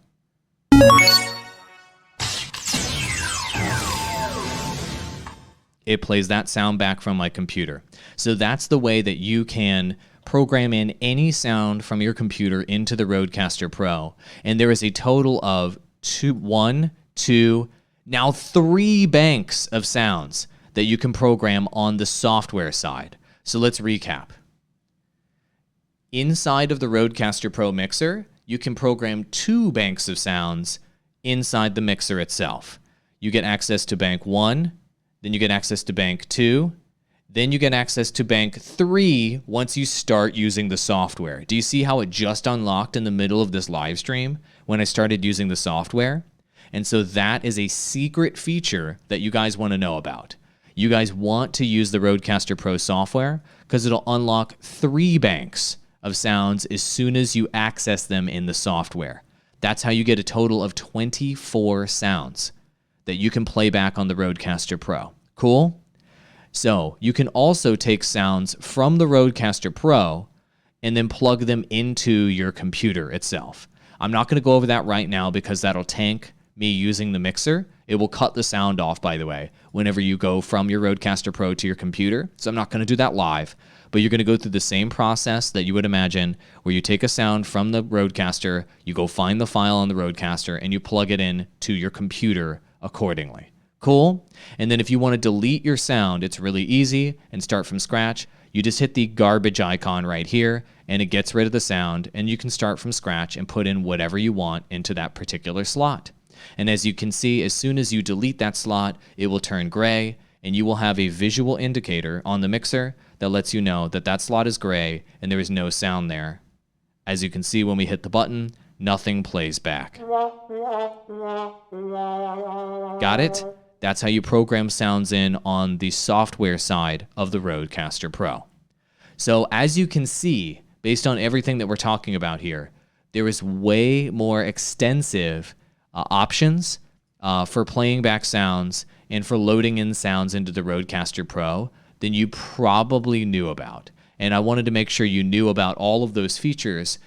it plays that sound back from my computer. So that's the way that you can program in any sound from your computer into the RODECaster Pro. And there is a total of 3 banks of sounds that you can program on the software side. So let's recap. Inside of the RODECaster Pro mixer, you can program 2 banks of sounds inside the mixer itself. You get access to bank 1, then you get access to bank 2, then you get access to bank 3 once you start using the software. Do you see how it just unlocked in the middle of this live stream when I started using the software? And so that is a secret feature that you guys want to know about. You guys want to use the RODECaster Pro software because it'll unlock 3 banks of sounds as soon as you access them in the software. That's how you get a total of 24 sounds that you can play back on the RODECaster Pro. Cool? So you can also take sounds from the RODECaster Pro and then plug them into your computer itself. I'm not going to go over that right now because that'll tank me using the mixer. It will cut the sound off, by the way, whenever you go from your RODECaster Pro to your computer. So I'm not going to do that live, but you're going to go through the same process that you would imagine, where you take a sound from the RODECaster, you go find the file on the RODECaster, and you plug it in to your computer accordingly. Cool? And then if you want to delete your sound, it's really easy and start from scratch. You just hit the garbage icon right here, and it gets rid of the sound, and you can start from scratch and put in whatever you want into that particular slot. And as you can see, as soon as you delete that slot, it will turn gray, and you will have a visual indicator on the mixer that lets you know that that slot is gray and there is no sound there. As you can see, when we hit the button, nothing plays back. Got it? That's how you program sounds in on the software side of the RODECaster Pro. So as you can see, based on everything that we're talking about here, there is way more extensive options for playing back sounds and for loading in sounds into the RODECaster Pro than you probably knew about. And I wanted to make sure you knew about all of those features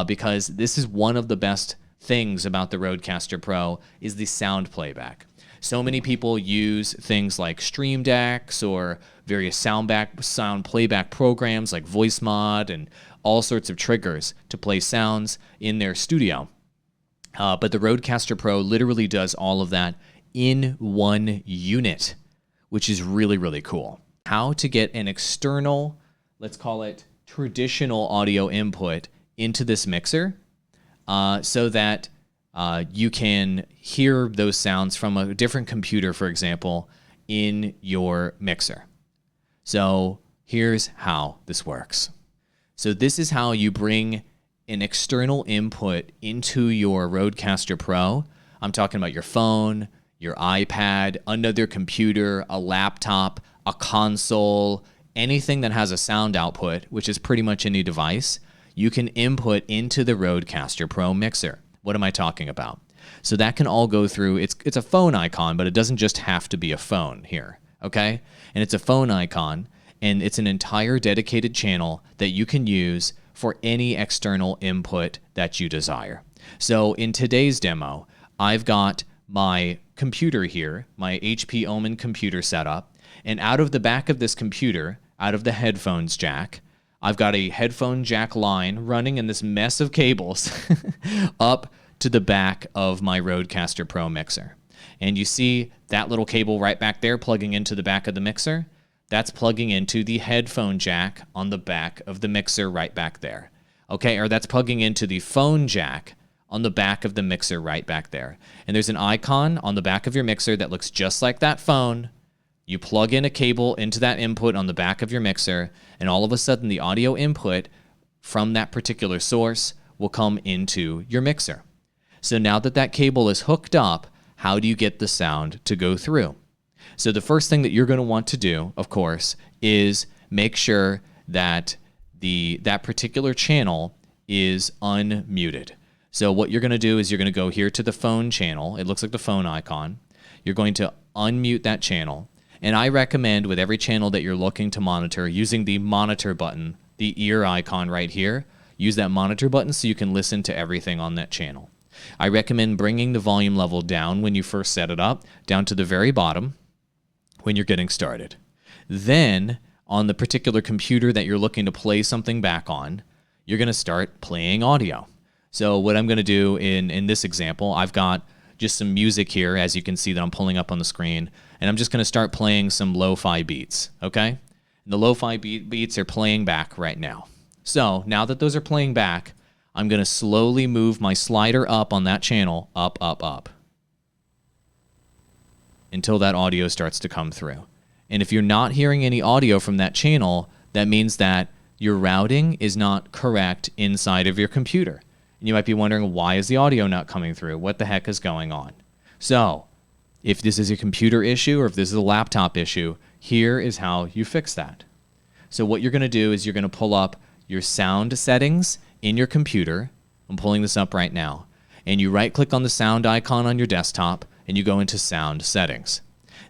because this is one of the best things about the RODECaster Pro is the sound playback. So many people use things like Stream Decks or various sound playback programs like VoiceMod and all sorts of triggers to play sounds in their studio. But the RODECaster Pro literally does all of that in one unit, which is really, really cool. How to get an external, let's call it traditional audio input into this mixer so that you can hear those sounds from a different computer, for example, in your mixer. So here's how this works. So this is how you bring an external input into your RODECaster Pro. I'm talking about your phone, your iPad, another computer, a laptop, a console, anything that has a sound output, which is pretty much any device, you can input into the RODECaster Pro mixer. What am I talking about? So that can all go through, it's a phone icon, but it doesn't just have to be a phone here, okay? And it's a phone icon, and it's an entire dedicated channel that you can use for any external input that you desire. So in today's demo, I've got my computer here, my HP Omen computer setup, and out of the back of this computer, out of the headphones jack, I've got a headphone jack line running in this mess of cables up to the back of my RODECaster Pro mixer. And you see that little cable right back there plugging into the back of the mixer? That's plugging into the headphone jack on the back of the mixer right back there. Okay, or that's plugging into the phone jack on the back of the mixer right back there. And there's an icon on the back of your mixer that looks just like that phone. You plug in a cable into that input on the back of your mixer, and all of a sudden the audio input from that particular source will come into your mixer. So now that that cable is hooked up, how do you get the sound to go through? So the first thing that you're going to want to do, of course, is make sure that that particular channel is unmuted. So what you're going to do is you're going to go here to the phone channel. It looks like the phone icon. You're going to unmute that channel. And I recommend with every channel that you're looking to monitor using the monitor button, the ear icon right here. Use that monitor button so you can listen to everything on that channel. I recommend bringing the volume level down when you first set it up, down to the very bottom when you're getting started. Then on the particular computer that you're looking to play something back on, you're going to start playing audio. So what I'm going to do in this example, I've got just some music here, as you can see that I'm pulling up on the screen, and I'm just going to start playing some lo-fi beats, okay? And the lo-fi beats are playing back right now. So now that those are playing back, I'm going to slowly move my slider up on that channel, up, up, up, until that audio starts to come through. And if you're not hearing any audio from that channel, that means that your routing is not correct inside of your computer. And you might be wondering, why is the audio not coming through? What the heck is going on? So if this is a computer issue or if this is a laptop issue, here is how you fix that. So what you're going to do is you're going to pull up your sound settings in your computer. I'm pulling this up right now. And you right-click on the sound icon on your desktop, and you go into sound settings.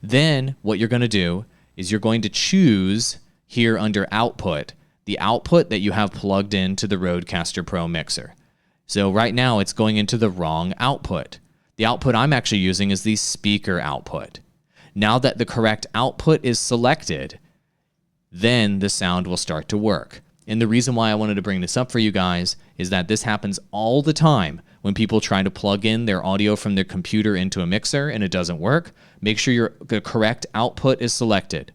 Then what you're going to do is you're going to choose here under output, the output that you have plugged into the RODECaster Pro mixer. So right now it's going into the wrong output. The output I'm actually using is the speaker output. Now that the correct output is selected, then the sound will start to work. And the reason why I wanted to bring this up for you guys is that this happens all the time when people try to plug in their audio from their computer into a mixer and it doesn't work. Make sure the correct output is selected.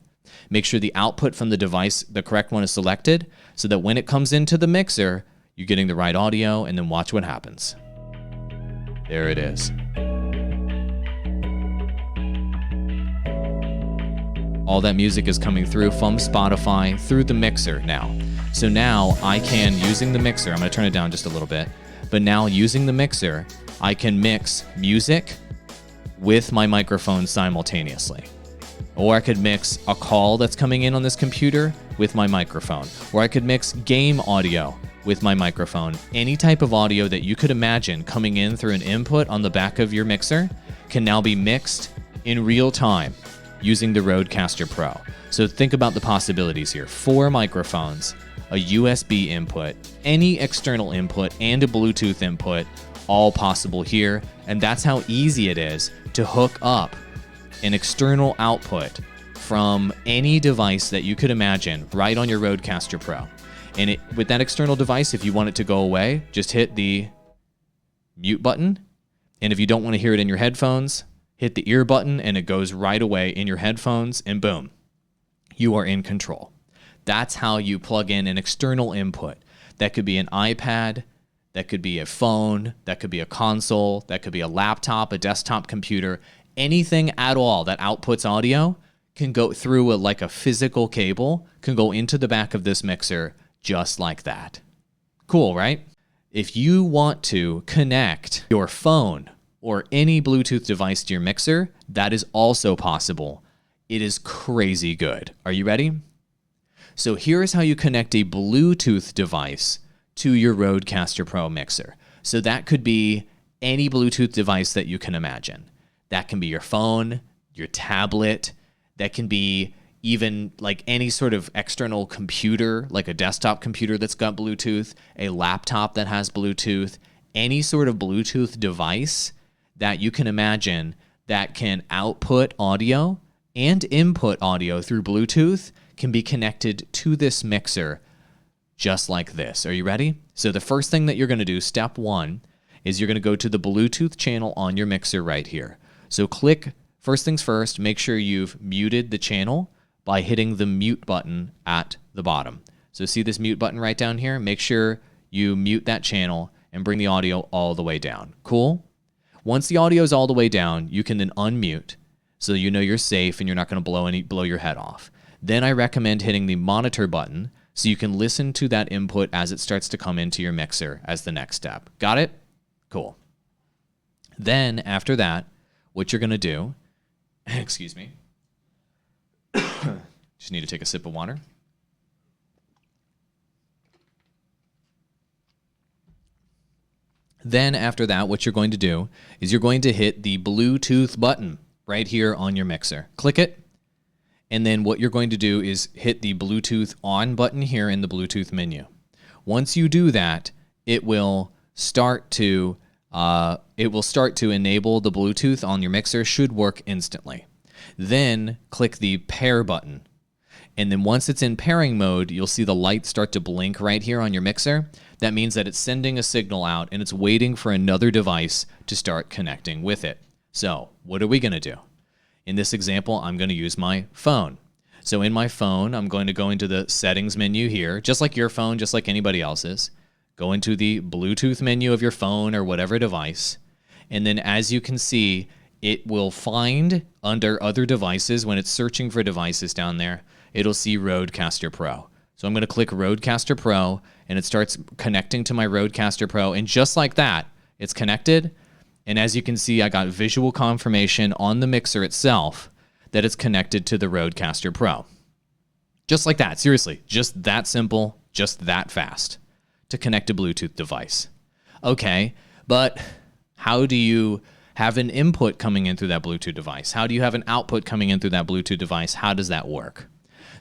Make sure the output from the device, the correct one, is selected so that when it comes into the mixer, you're getting the right audio, and then watch what happens. There it is. All that music is coming through from Spotify through the mixer now. So now I can, using the mixer, I'm going to turn it down just a little bit, but now using the mixer, I can mix music with my microphone simultaneously. Or I could mix a call that's coming in on this computer with my microphone. Or I could mix game audio with my microphone. Any type of audio that you could imagine coming in through an input on the back of your mixer can now be mixed in real time using the RODECaster Pro. So think about the possibilities here. 4 microphones, a USB input, any external input, and a Bluetooth input, all possible here. And that's how easy it is to hook up an external output from any device that you could imagine right on your RODECaster Pro. And with that external device, if you want it to go away, just hit the mute button. And if you don't want to hear it in your headphones, hit the ear button and it goes right away in your headphones, and boom, you are in control. That's how you plug in an external input. That could be an iPad, that could be a phone, that could be a console, that could be a laptop, a desktop computer, anything at all that outputs audio can go through like a physical cable, can go into the back of this mixer just like that. Cool, right? If you want to connect your phone or any Bluetooth device to your mixer, that is also possible. It is crazy good. Are you ready? So here's how you connect a Bluetooth device to your RODECaster Pro mixer. So that could be any Bluetooth device that you can imagine. That can be your phone, your tablet, that can be even like any sort of external computer, like a desktop computer that's got Bluetooth, a laptop that has Bluetooth, any sort of Bluetooth device that you can imagine that can output audio and input audio through Bluetooth can be connected to this mixer just like this. Are you ready? So the first thing that you're going to do, step 1, is you're going to go to the Bluetooth channel on your mixer right here. So click, first things first, make sure you've muted the channel by hitting the mute button at the bottom. So see this mute button right down here? Make sure you mute that channel and bring the audio all the way down. Cool? Once the audio is all the way down, you can then unmute so you know you're safe and you're not going to blow your head off. Then I recommend hitting the monitor button so you can listen to that input as it starts to come into your mixer as the next step. Got it? Cool. Then after that, what you're going to do, excuse me, just need to take a sip of water. Then after that, what you're going to do is you're going to hit the Bluetooth button right here on your mixer. Click it. And then what you're going to do is hit the Bluetooth on button here in the Bluetooth menu. Once you do that, it will start to enable the Bluetooth on your mixer. Should work instantly. Then click the pair button. And then once it's in pairing mode, you'll see the light start to blink right here on your mixer. That means that it's sending a signal out and it's waiting for another device to start connecting with it. So what are we going to do? In this example, I'm going to use my phone. So in my phone, I'm going to go into the settings menu here, just like your phone, just like anybody else's. Go into the Bluetooth menu of your phone or whatever device. And then as you can see, it will find under other devices, when it's searching for devices down there, it'll see RODECaster Pro. So I'm going to click RODECaster Pro, and it starts connecting to my RODECaster Pro. And just like that, it's connected. And as you can see, I got visual confirmation on the mixer itself that it's connected to the RODECaster Pro. Just like that, seriously, just that simple, just that fast to connect a Bluetooth device. Okay, but how do you have an input coming in through that Bluetooth device? How do you have an output coming in through that Bluetooth device? How does that work?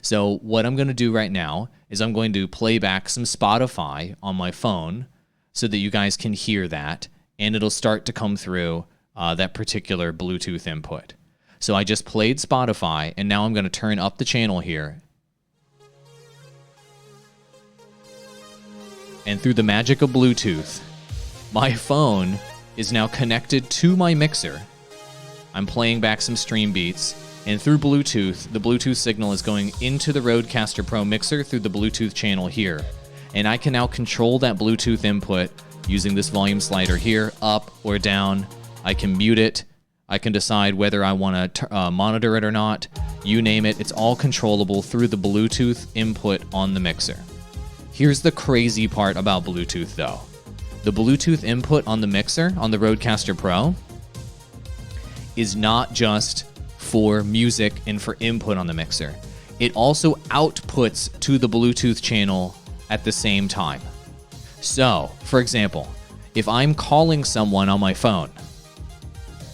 So what I'm going to do right now is I'm going to play back some Spotify on my phone so that you guys can hear that, and it'll start to come through that particular Bluetooth input. So I just played Spotify, and now I'm going to turn up the channel here. And through the magic of Bluetooth, my phone is now connected to my mixer. I'm playing back some stream beats. And through Bluetooth, the Bluetooth signal is going into the RODECaster Pro mixer through the Bluetooth channel here. And I can now control that Bluetooth input using this volume slider here, up or down. I can mute it. I can decide whether I want to monitor it or not. You name it. It's all controllable through the Bluetooth input on the mixer. Here's the crazy part about Bluetooth, though. The Bluetooth input on the mixer, on the RODECaster Pro, is not just for music and for input on the mixer. It also outputs to the Bluetooth channel at the same time. So, for example, if I'm calling someone on my phone,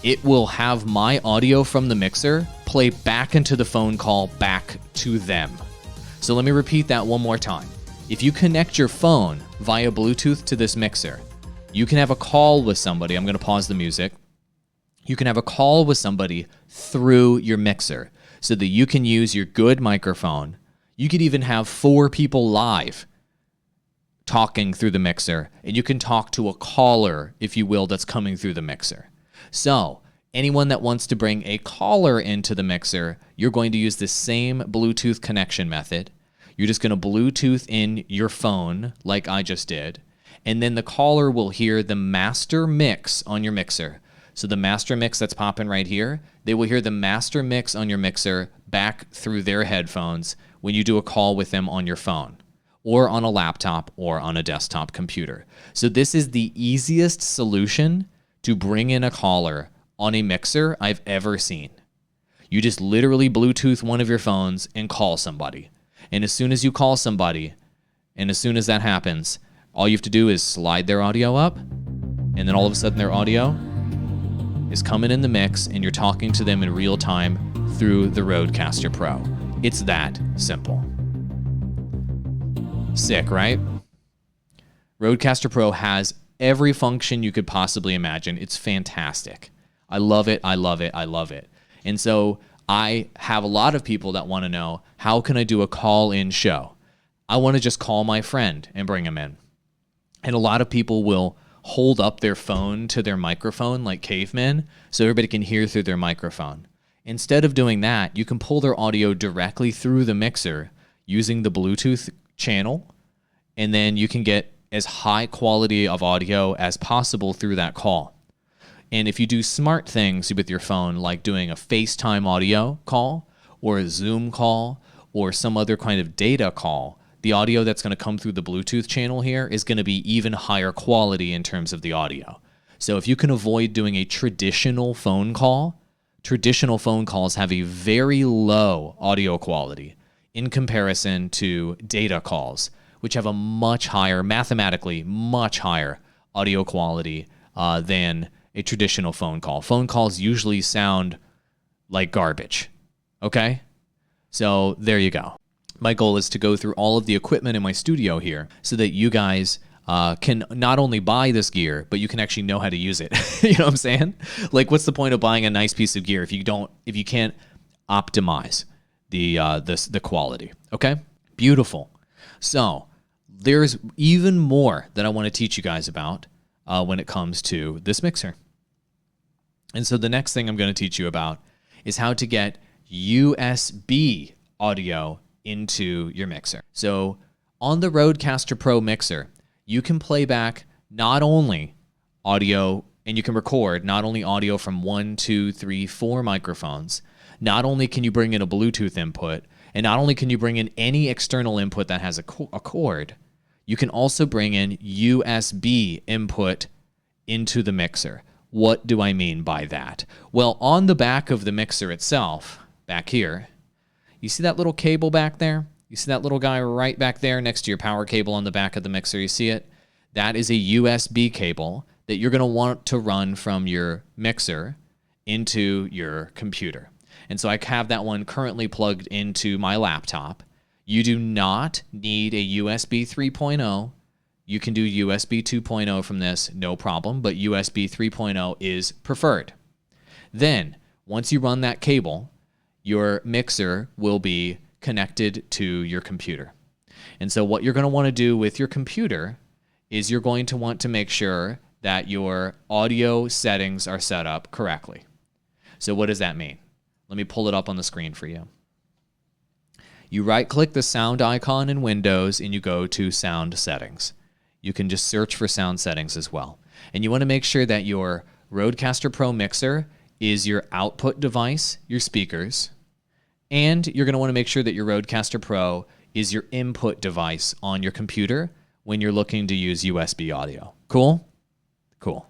it will have my audio from the mixer play back into the phone call back to them. So let me repeat that one more time. If you connect your phone via Bluetooth to this mixer, you can have a call with somebody. I'm going to pause the music. You can have a call with somebody through your mixer so that you can use your good microphone. You could even have 4 people live talking through the mixer, and you can talk to a caller, if you will, that's coming through the mixer. So anyone that wants to bring a caller into the mixer, you're going to use the same Bluetooth connection method. You're just going to Bluetooth in your phone like I just did, and then the caller will hear the master mix on your mixer. So the master mix that's popping right here, they will hear the master mix on your mixer back through their headphones when you do a call with them on your phone or on a laptop or on a desktop computer. So this is the easiest solution to bring in a caller on a mixer I've ever seen. You just literally Bluetooth one of your phones and call somebody. And as soon as you call somebody, and as soon as that happens, all you have to do is slide their audio up, and then all of a sudden their audio is coming in the mix, and you're talking to them in real time through the RODECaster Pro. It's that simple. Sick, right? RODECaster Pro has every function you could possibly imagine. It's fantastic. I love it, I love it, I love it. And so I have a lot of people that want to know, how can I do a call-in show? I want to just call my friend and bring him in. And a lot of people will hold up their phone to their microphone like cavemen so everybody can hear through their microphone. Instead of doing that, you can pull their audio directly through the mixer using the Bluetooth channel, and then you can get as high quality of audio as possible through that call. And if you do smart things with your phone, like doing a FaceTime audio call or a Zoom call or some other kind of data call, the audio that's going to come through the Bluetooth channel here is going to be even higher quality in terms of the audio. So if you can avoid doing a traditional phone call, traditional phone calls have a very low audio quality in comparison to data calls, which have a much higher, mathematically much higher audio quality than a traditional phone call. Phone calls usually sound like garbage. Okay? So there you go. My goal is to go through all of the equipment in my studio here so that you guys can not only buy this gear, but you can actually know how to use it. You know what I'm saying? Like, what's the point of buying a nice piece of gear if you can't optimize the quality? Okay, beautiful. So there's even more that I want to teach you guys about when it comes to this mixer. And so the next thing I'm going to teach you about is how to get USB audio into your mixer. So on the RODECaster Pro mixer, you can play back not only audio, and you can record not only audio from 1, 2, 3, 4 microphones. Not only can you bring in a Bluetooth input, and not only can you bring in any external input that has a cord, you can also bring in USB input into the mixer. What do I mean by that? Well, on the back of the mixer itself, back here, you see that little cable back there? You see that little guy right back there next to your power cable on the back of the mixer? You see it? That is a USB cable that you're going to want to run from your mixer into your computer. And so I have that one currently plugged into my laptop. You do not need a USB 3.0. You can do USB 2.0 from this, no problem, but USB 3.0 is preferred. Then, once you run that cable, your mixer will be connected to your computer. And so what you're going to want to do with your computer is you're going to want to make sure that your audio settings are set up correctly. So what does that mean? Let me pull it up on the screen for you. You right-click the sound icon in Windows and you go to Sound Settings. You can just search for Sound Settings as well. And you want to make sure that your RODECaster Pro mixer is your output device, your speakers, and you're going to want to make sure that your RODECaster Pro is your input device on your computer when you're looking to use USB audio. Cool? Cool.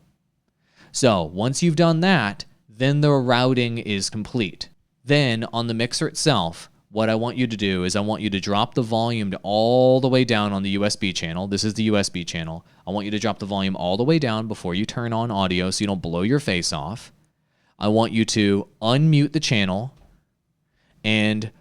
So once you've done that, then the routing is complete. Then on the mixer itself, what I want you to do is I want you to drop the volume all the way down on the USB channel. This is the USB channel. I want you to drop the volume all the way down before you turn on audio so you don't blow your face off. I want you to unmute the channel. And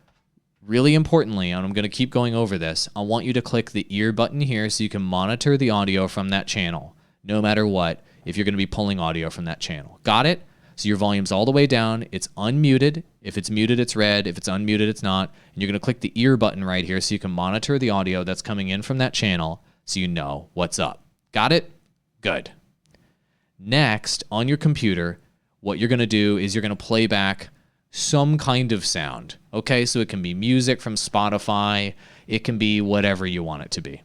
really importantly, and I'm going to keep going over this, I want you to click the ear button here so you can monitor the audio from that channel, no matter what, if you're going to be pulling audio from that channel. Got it? So your volume's all the way down. It's unmuted. If it's muted, it's red. If it's unmuted, it's not. And you're going to click the ear button right here so you can monitor the audio that's coming in from that channel so you know what's up. Got it? Good. Next, on your computer, what you're going to do is you're going to play back some kind of sound. Okay, so it can be music from Spotify. It can be whatever you want it to be.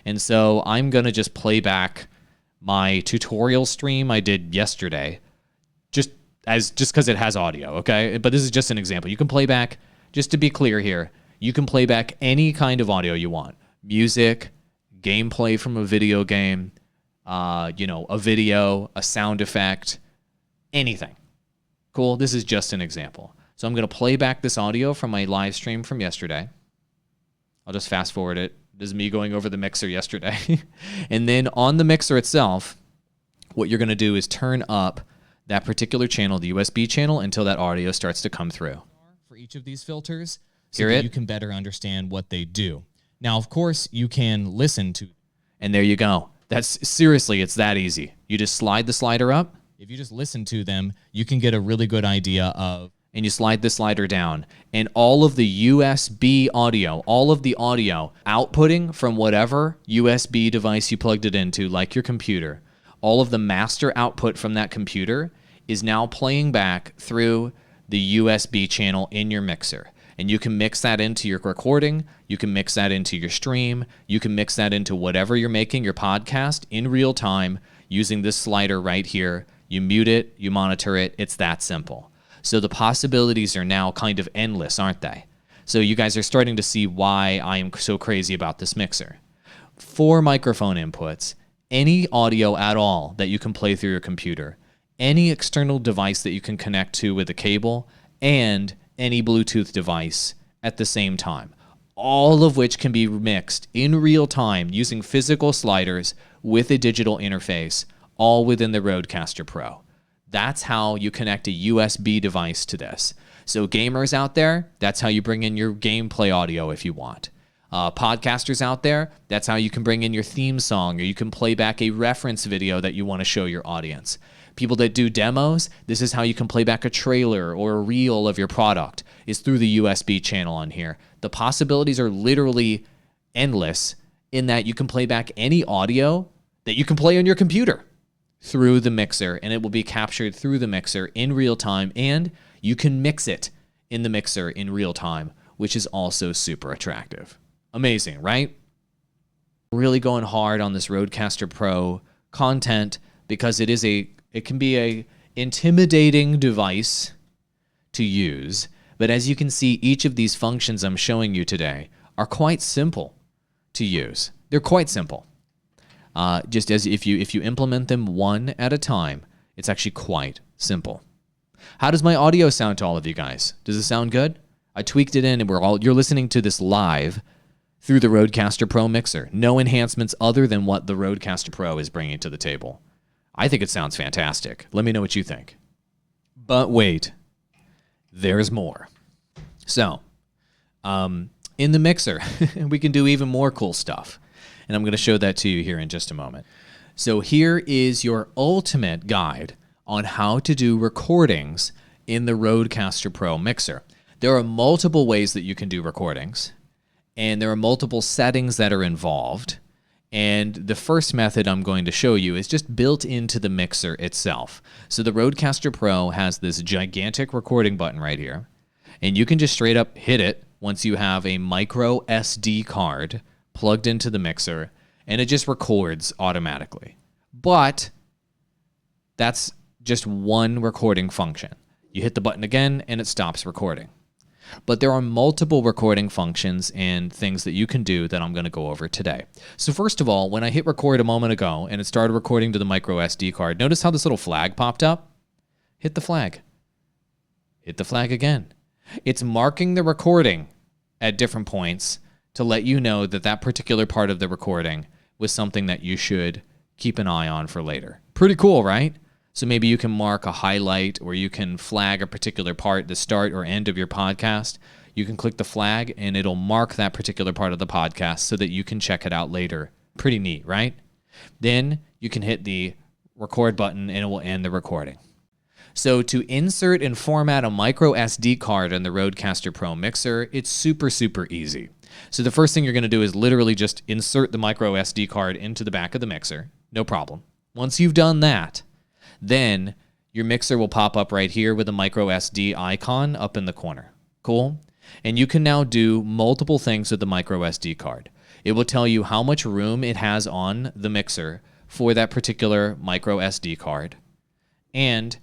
And so I'm going to just play back my tutorial stream I did yesterday just because it has audio, okay? But this is just an example. You can play back, just to be clear here, you can play back any kind of audio you want. Music, gameplay from a video game, a video, a sound effect, anything. Cool, this is just an example. So I'm going to play back this audio from my live stream from yesterday. I'll just fast forward it. This is me going over the mixer yesterday. And then on the mixer itself, what you're going to do is turn up that particular channel, the USB channel, until that audio starts to come through. For each of these filters, so that you can better understand what they do. Now, of course, you can listen to. And there you go. That's seriously, it's that easy. You just slide the slider up. If you just listen to them, you can get a really good idea of, and you slide the slider down, and all of the USB audio, all of the audio outputting from whatever USB device you plugged it into, like your computer, all of the master output from that computer is now playing back through the USB channel in your mixer. And you can mix that into your recording, you can mix that into your stream, you can mix that into whatever you're making your podcast in real time using this slider right here. You mute it, you monitor it, it's that simple. So the possibilities are now kind of endless, aren't they? So you guys are starting to see why I am so crazy about this mixer. 4 microphone inputs, any audio at all that you can play through your computer, any external device that you can connect to with a cable, and any Bluetooth device at the same time. all of which can be mixed in real time using physical sliders with a digital interface, all within the RODECaster Pro. That's how you connect a USB device to this. So gamers out there, that's how you bring in your gameplay audio if you want. Podcasters out there, that's how you can bring in your theme song, or you can play back a reference video that you want to show your audience. People that do demos, this is how you can play back a trailer or a reel of your product, is through the USB channel on here. The possibilities are literally endless in that you can play back any audio that you can play on your computer through the mixer, and it will be captured through the mixer in real time, and you can mix it in the mixer in real time, which is also super attractive. Amazing, right? Really going hard on this RODECaster Pro content because it can be a intimidating device to use, but as you can see, each of these functions I'm showing you today are quite simple to use. They're quite simple. Just as if you implement them one at a time, it's actually quite simple. How does my audio sound to all of you guys? Does it sound good? I tweaked it in, and you're listening to this live through the RODECaster Pro mixer. No enhancements other than what the RODECaster Pro is bringing to the table. I think it sounds fantastic. Let me know what you think. But wait, there's more. So, in the mixer, we can do even more cool stuff. And I'm going to show that to you here in just a moment. So here is your ultimate guide on how to do recordings in the RODECaster Pro mixer. There are multiple ways that you can do recordings, and there are multiple settings that are involved. And the first method I'm going to show you is just built into the mixer itself. So the RODECaster Pro has this gigantic recording button right here, and you can just straight up hit it once you have a MicroSD card plugged into the mixer, and it just records automatically. But that's just one recording function. You hit the button again, and it stops recording. But there are multiple recording functions and things that you can do that I'm going to go over today. So first of all, when I hit record a moment ago and it started recording to the microSD card, notice how this little flag popped up? Hit the flag. Hit the flag again. It's marking the recording at different points to let you know that that particular part of the recording was something that you should keep an eye on for later. Pretty cool, right? So maybe you can mark a highlight, or you can flag a particular part, the start or end of your podcast. You can click the flag and it'll mark that particular part of the podcast so that you can check it out later. Pretty neat, right? Then you can hit the record button and it will end the recording. So to insert and format a micro SD card in the RODECaster Pro mixer, it's super, super easy. So the first thing you're going to do is literally just insert the micro SD card into the back of the mixer. No problem. Once you've done that, then your mixer will pop up right here with a micro SD icon up in the corner. Cool? And you can now do multiple things with the micro SD card. It will tell you how much room it has on the mixer for that particular micro SD card. And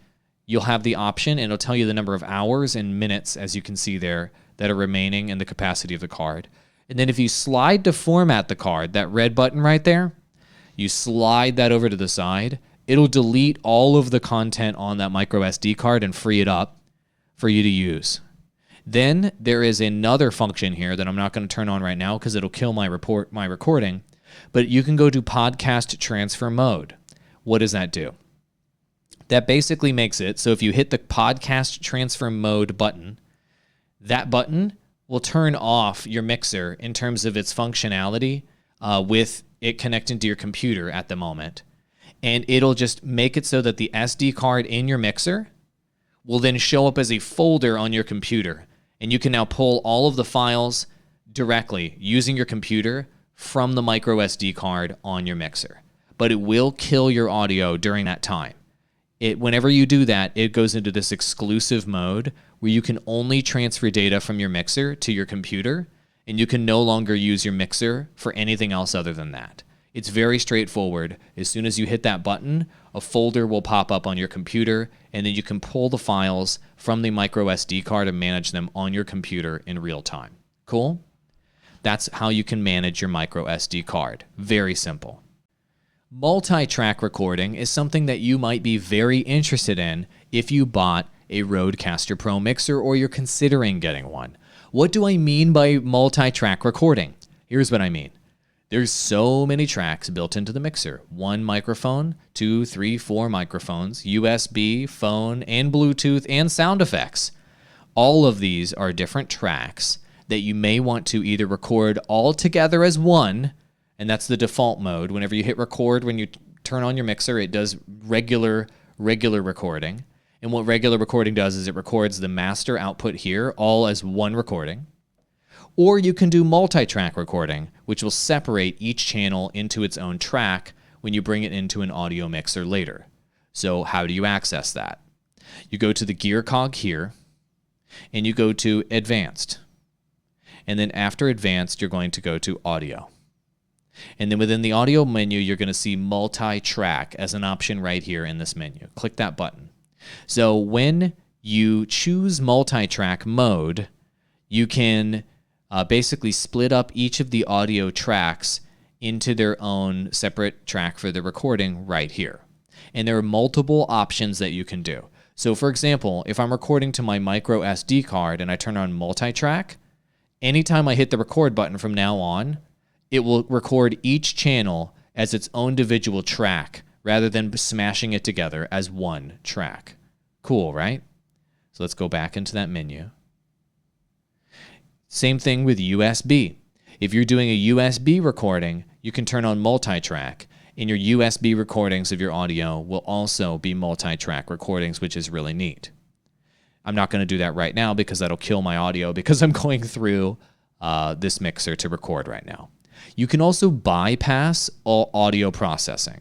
you'll have the option, and it'll tell you the number of hours and minutes, as you can see there, that are remaining in the capacity of the card. And then if you slide to format the card, that red button right there, you slide that over to the side, it'll delete all of the content on that micro SD card and free it up for you to use. Then there is another function here that I'm not going to turn on right now because it'll kill my recording, but you can go to podcast transfer mode. What does that do? That basically makes it so if you hit the podcast transfer mode button, that button will turn off your mixer in terms of its functionality with it connecting to your computer at the moment. And it'll just make it so that the SD card in your mixer will then show up as a folder on your computer. And you can now pull all of the files directly using your computer from the micro SD card on your mixer. But it will kill your audio during that time. Whenever you do that, it goes into this exclusive mode where you can only transfer data from your mixer to your computer, and you can no longer use your mixer for anything else other than that. It's very straightforward. As soon as you hit that button, a folder will pop up on your computer, and then you can pull the files from the micro SD card and manage them on your computer in real time. Cool? That's how you can manage your micro SD card. Very simple. Multi-track recording is something that you might be very interested in if you bought a RODECaster Pro mixer or you're considering getting one. What do I mean by multi-track recording? Here's what I mean. There's so many tracks built into the mixer. 1 microphone, 2, 3, 4 microphones, USB, phone, and Bluetooth, and sound effects. All of these are different tracks that you may want to either record all together as one, and that's the default mode. Whenever you hit record, when you turn on your mixer, it does regular recording. And what regular recording does is it records the master output here all as one recording. Or you can do multi-track recording, which will separate each channel into its own track when you bring it into an audio mixer later. So how do you access that? You go to the gear cog here, and you go to Advanced. And then after Advanced, you're going to go to Audio. And then within the audio menu, you're going to see multi-track as an option right here in this menu. Click that button. So when you choose multi-track mode, you can basically split up each of the audio tracks into their own separate track for the recording right here. And there are multiple options that you can do. So for example, if I'm recording to my MicroSD card and I turn on multi-track, anytime I hit the record button from now on, it will record each channel as its own individual track rather than smashing it together as one track. Cool, right? So let's go back into that menu. Same thing with USB. If you're doing a USB recording, you can turn on multi-track, and your USB recordings of your audio will also be multi-track recordings, which is really neat. I'm not going to do that right now because that'll kill my audio because I'm going through this mixer to record right now. You can also bypass all audio processing.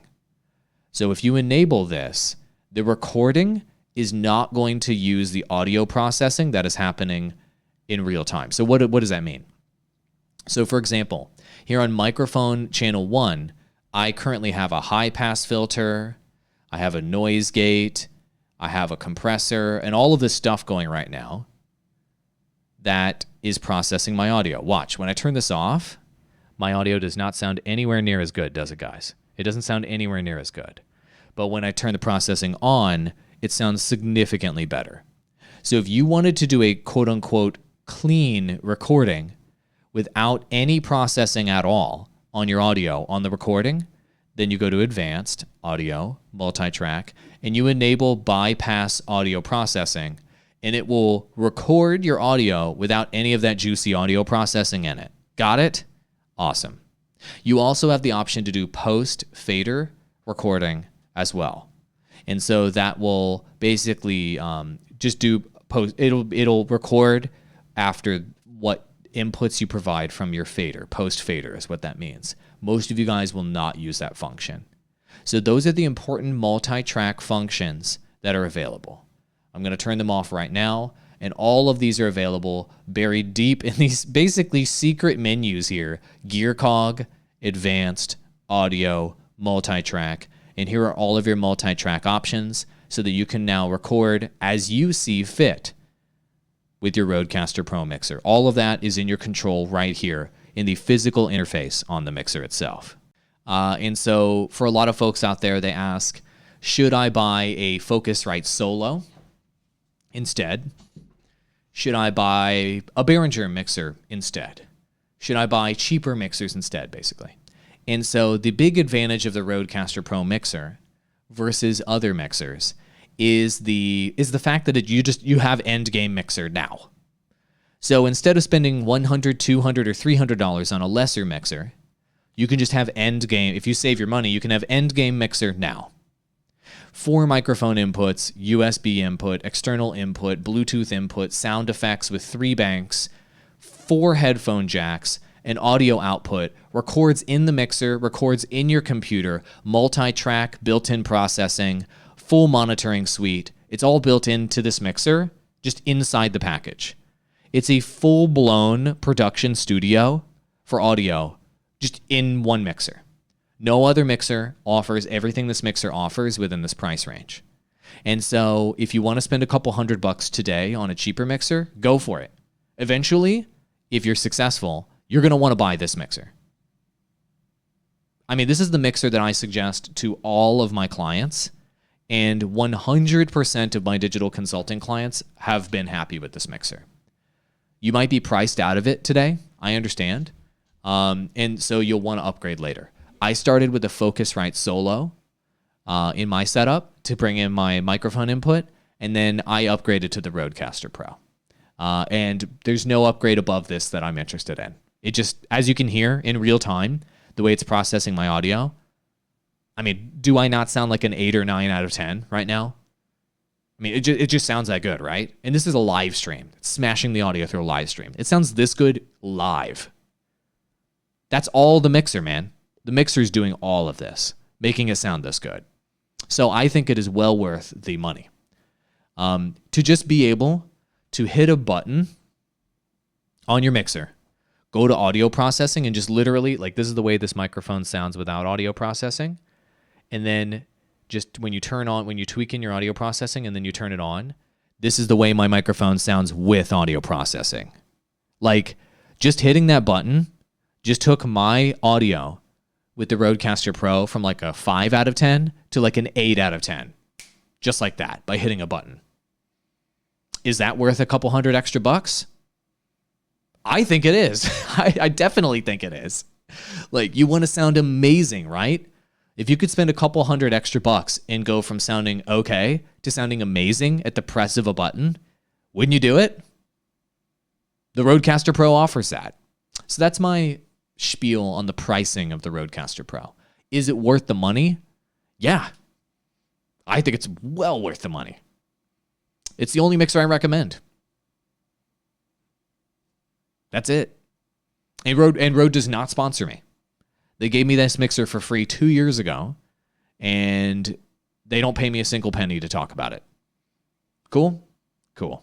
So if you enable this, the recording is not going to use the audio processing that is happening in real time. So what does that mean? So for example, here on microphone channel 1, I currently have a high pass filter, I have a noise gate, I have a compressor, and all of this stuff going right now that is processing my audio. Watch, when I turn this off, my audio does not sound anywhere near as good, does it, guys? It doesn't sound anywhere near as good. But when I turn the processing on, it sounds significantly better. So if you wanted to do a quote-unquote clean recording without any processing at all on your audio on the recording, then you go to Advanced, Audio, Multi-Track, and you enable Bypass Audio Processing, and it will record your audio without any of that juicy audio processing in it. Got it? Awesome. You also have the option to do post-fader recording as well. And so that will basically just do post. It'll record after what inputs you provide from your fader. Post-fader is what that means. Most of you guys will not use that function. So those are the important multi-track functions that are available. I'm going to turn them off right now. And all of these are available buried deep in these basically secret menus here. Gear cog, Advanced, Audio, Multi-Track. And here are all of your multi-track options so that you can now record as you see fit with your RODECaster Pro mixer. All of that is in your control right here in the physical interface on the mixer itself. And so for a lot of folks out there, they ask, should I buy a Focusrite Solo instead? Should I buy a Behringer mixer instead? Should I buy cheaper mixers instead, basically? And so the big advantage of the RODECaster Pro mixer versus other mixers is the fact that you have end game mixer now. So instead of spending $100, $200, or $300 on a lesser mixer, you can just have end game. If you save your money, you can have end game mixer now. 4 microphone inputs, USB input, external input, Bluetooth input, sound effects with 3 banks, 4 headphone jacks, an audio output, records in the mixer, records in your computer, multi-track, built-in processing, full monitoring suite. It's all built into this mixer, just inside the package. It's a full-blown production studio for audio, just in one mixer. No other mixer offers everything this mixer offers within this price range. And so if you want to spend a couple $100 today on a cheaper mixer, go for it. Eventually, if you're successful, you're going to want to buy this mixer. I mean, this is the mixer that I suggest to all of my clients, and 100% of my digital consulting clients have been happy with this mixer. You might be priced out of it today. I understand. And so you'll want to upgrade later. I started with the Focusrite Solo in my setup to bring in my microphone input, and then I upgraded to the RODECaster Pro. And there's no upgrade above this that I'm interested in. It just, as you can hear in real time, the way it's processing my audio, I mean, do I not sound like an 8 or 9 out of 10 right now? I mean, it just sounds that good, right? And this is a live stream. It's smashing the audio through a live stream. It sounds this good live. That's all the mixer, man. The mixer is doing all of this, making it sound this good. So I think it is well worth the money. To just be able to hit a button on your mixer, go to audio processing, and just literally, like, this is the way this microphone sounds without audio processing. And then just when you tweak in your audio processing and then you turn it on, this is the way my microphone sounds with audio processing. Like, just hitting that button just took my audio with the RODECaster Pro from like a 5 out of 10 to like an 8 out of 10. Just like that, by hitting a button. Is that worth a couple $100 extra bucks? I think it is. I definitely think it is. Like, you want to sound amazing, right? If you could spend a couple $100 extra bucks and go from sounding okay to sounding amazing at the press of a button, wouldn't you do it? The RODECaster Pro offers that. So that's my spiel on the pricing of the RODECaster Pro. Is it worth the money? Yeah. I think it's well worth the money. It's the only mixer I recommend. That's it. And Rode does not sponsor me. They gave me this mixer for free 2 years ago, and they don't pay me a single penny to talk about it. Cool? Cool.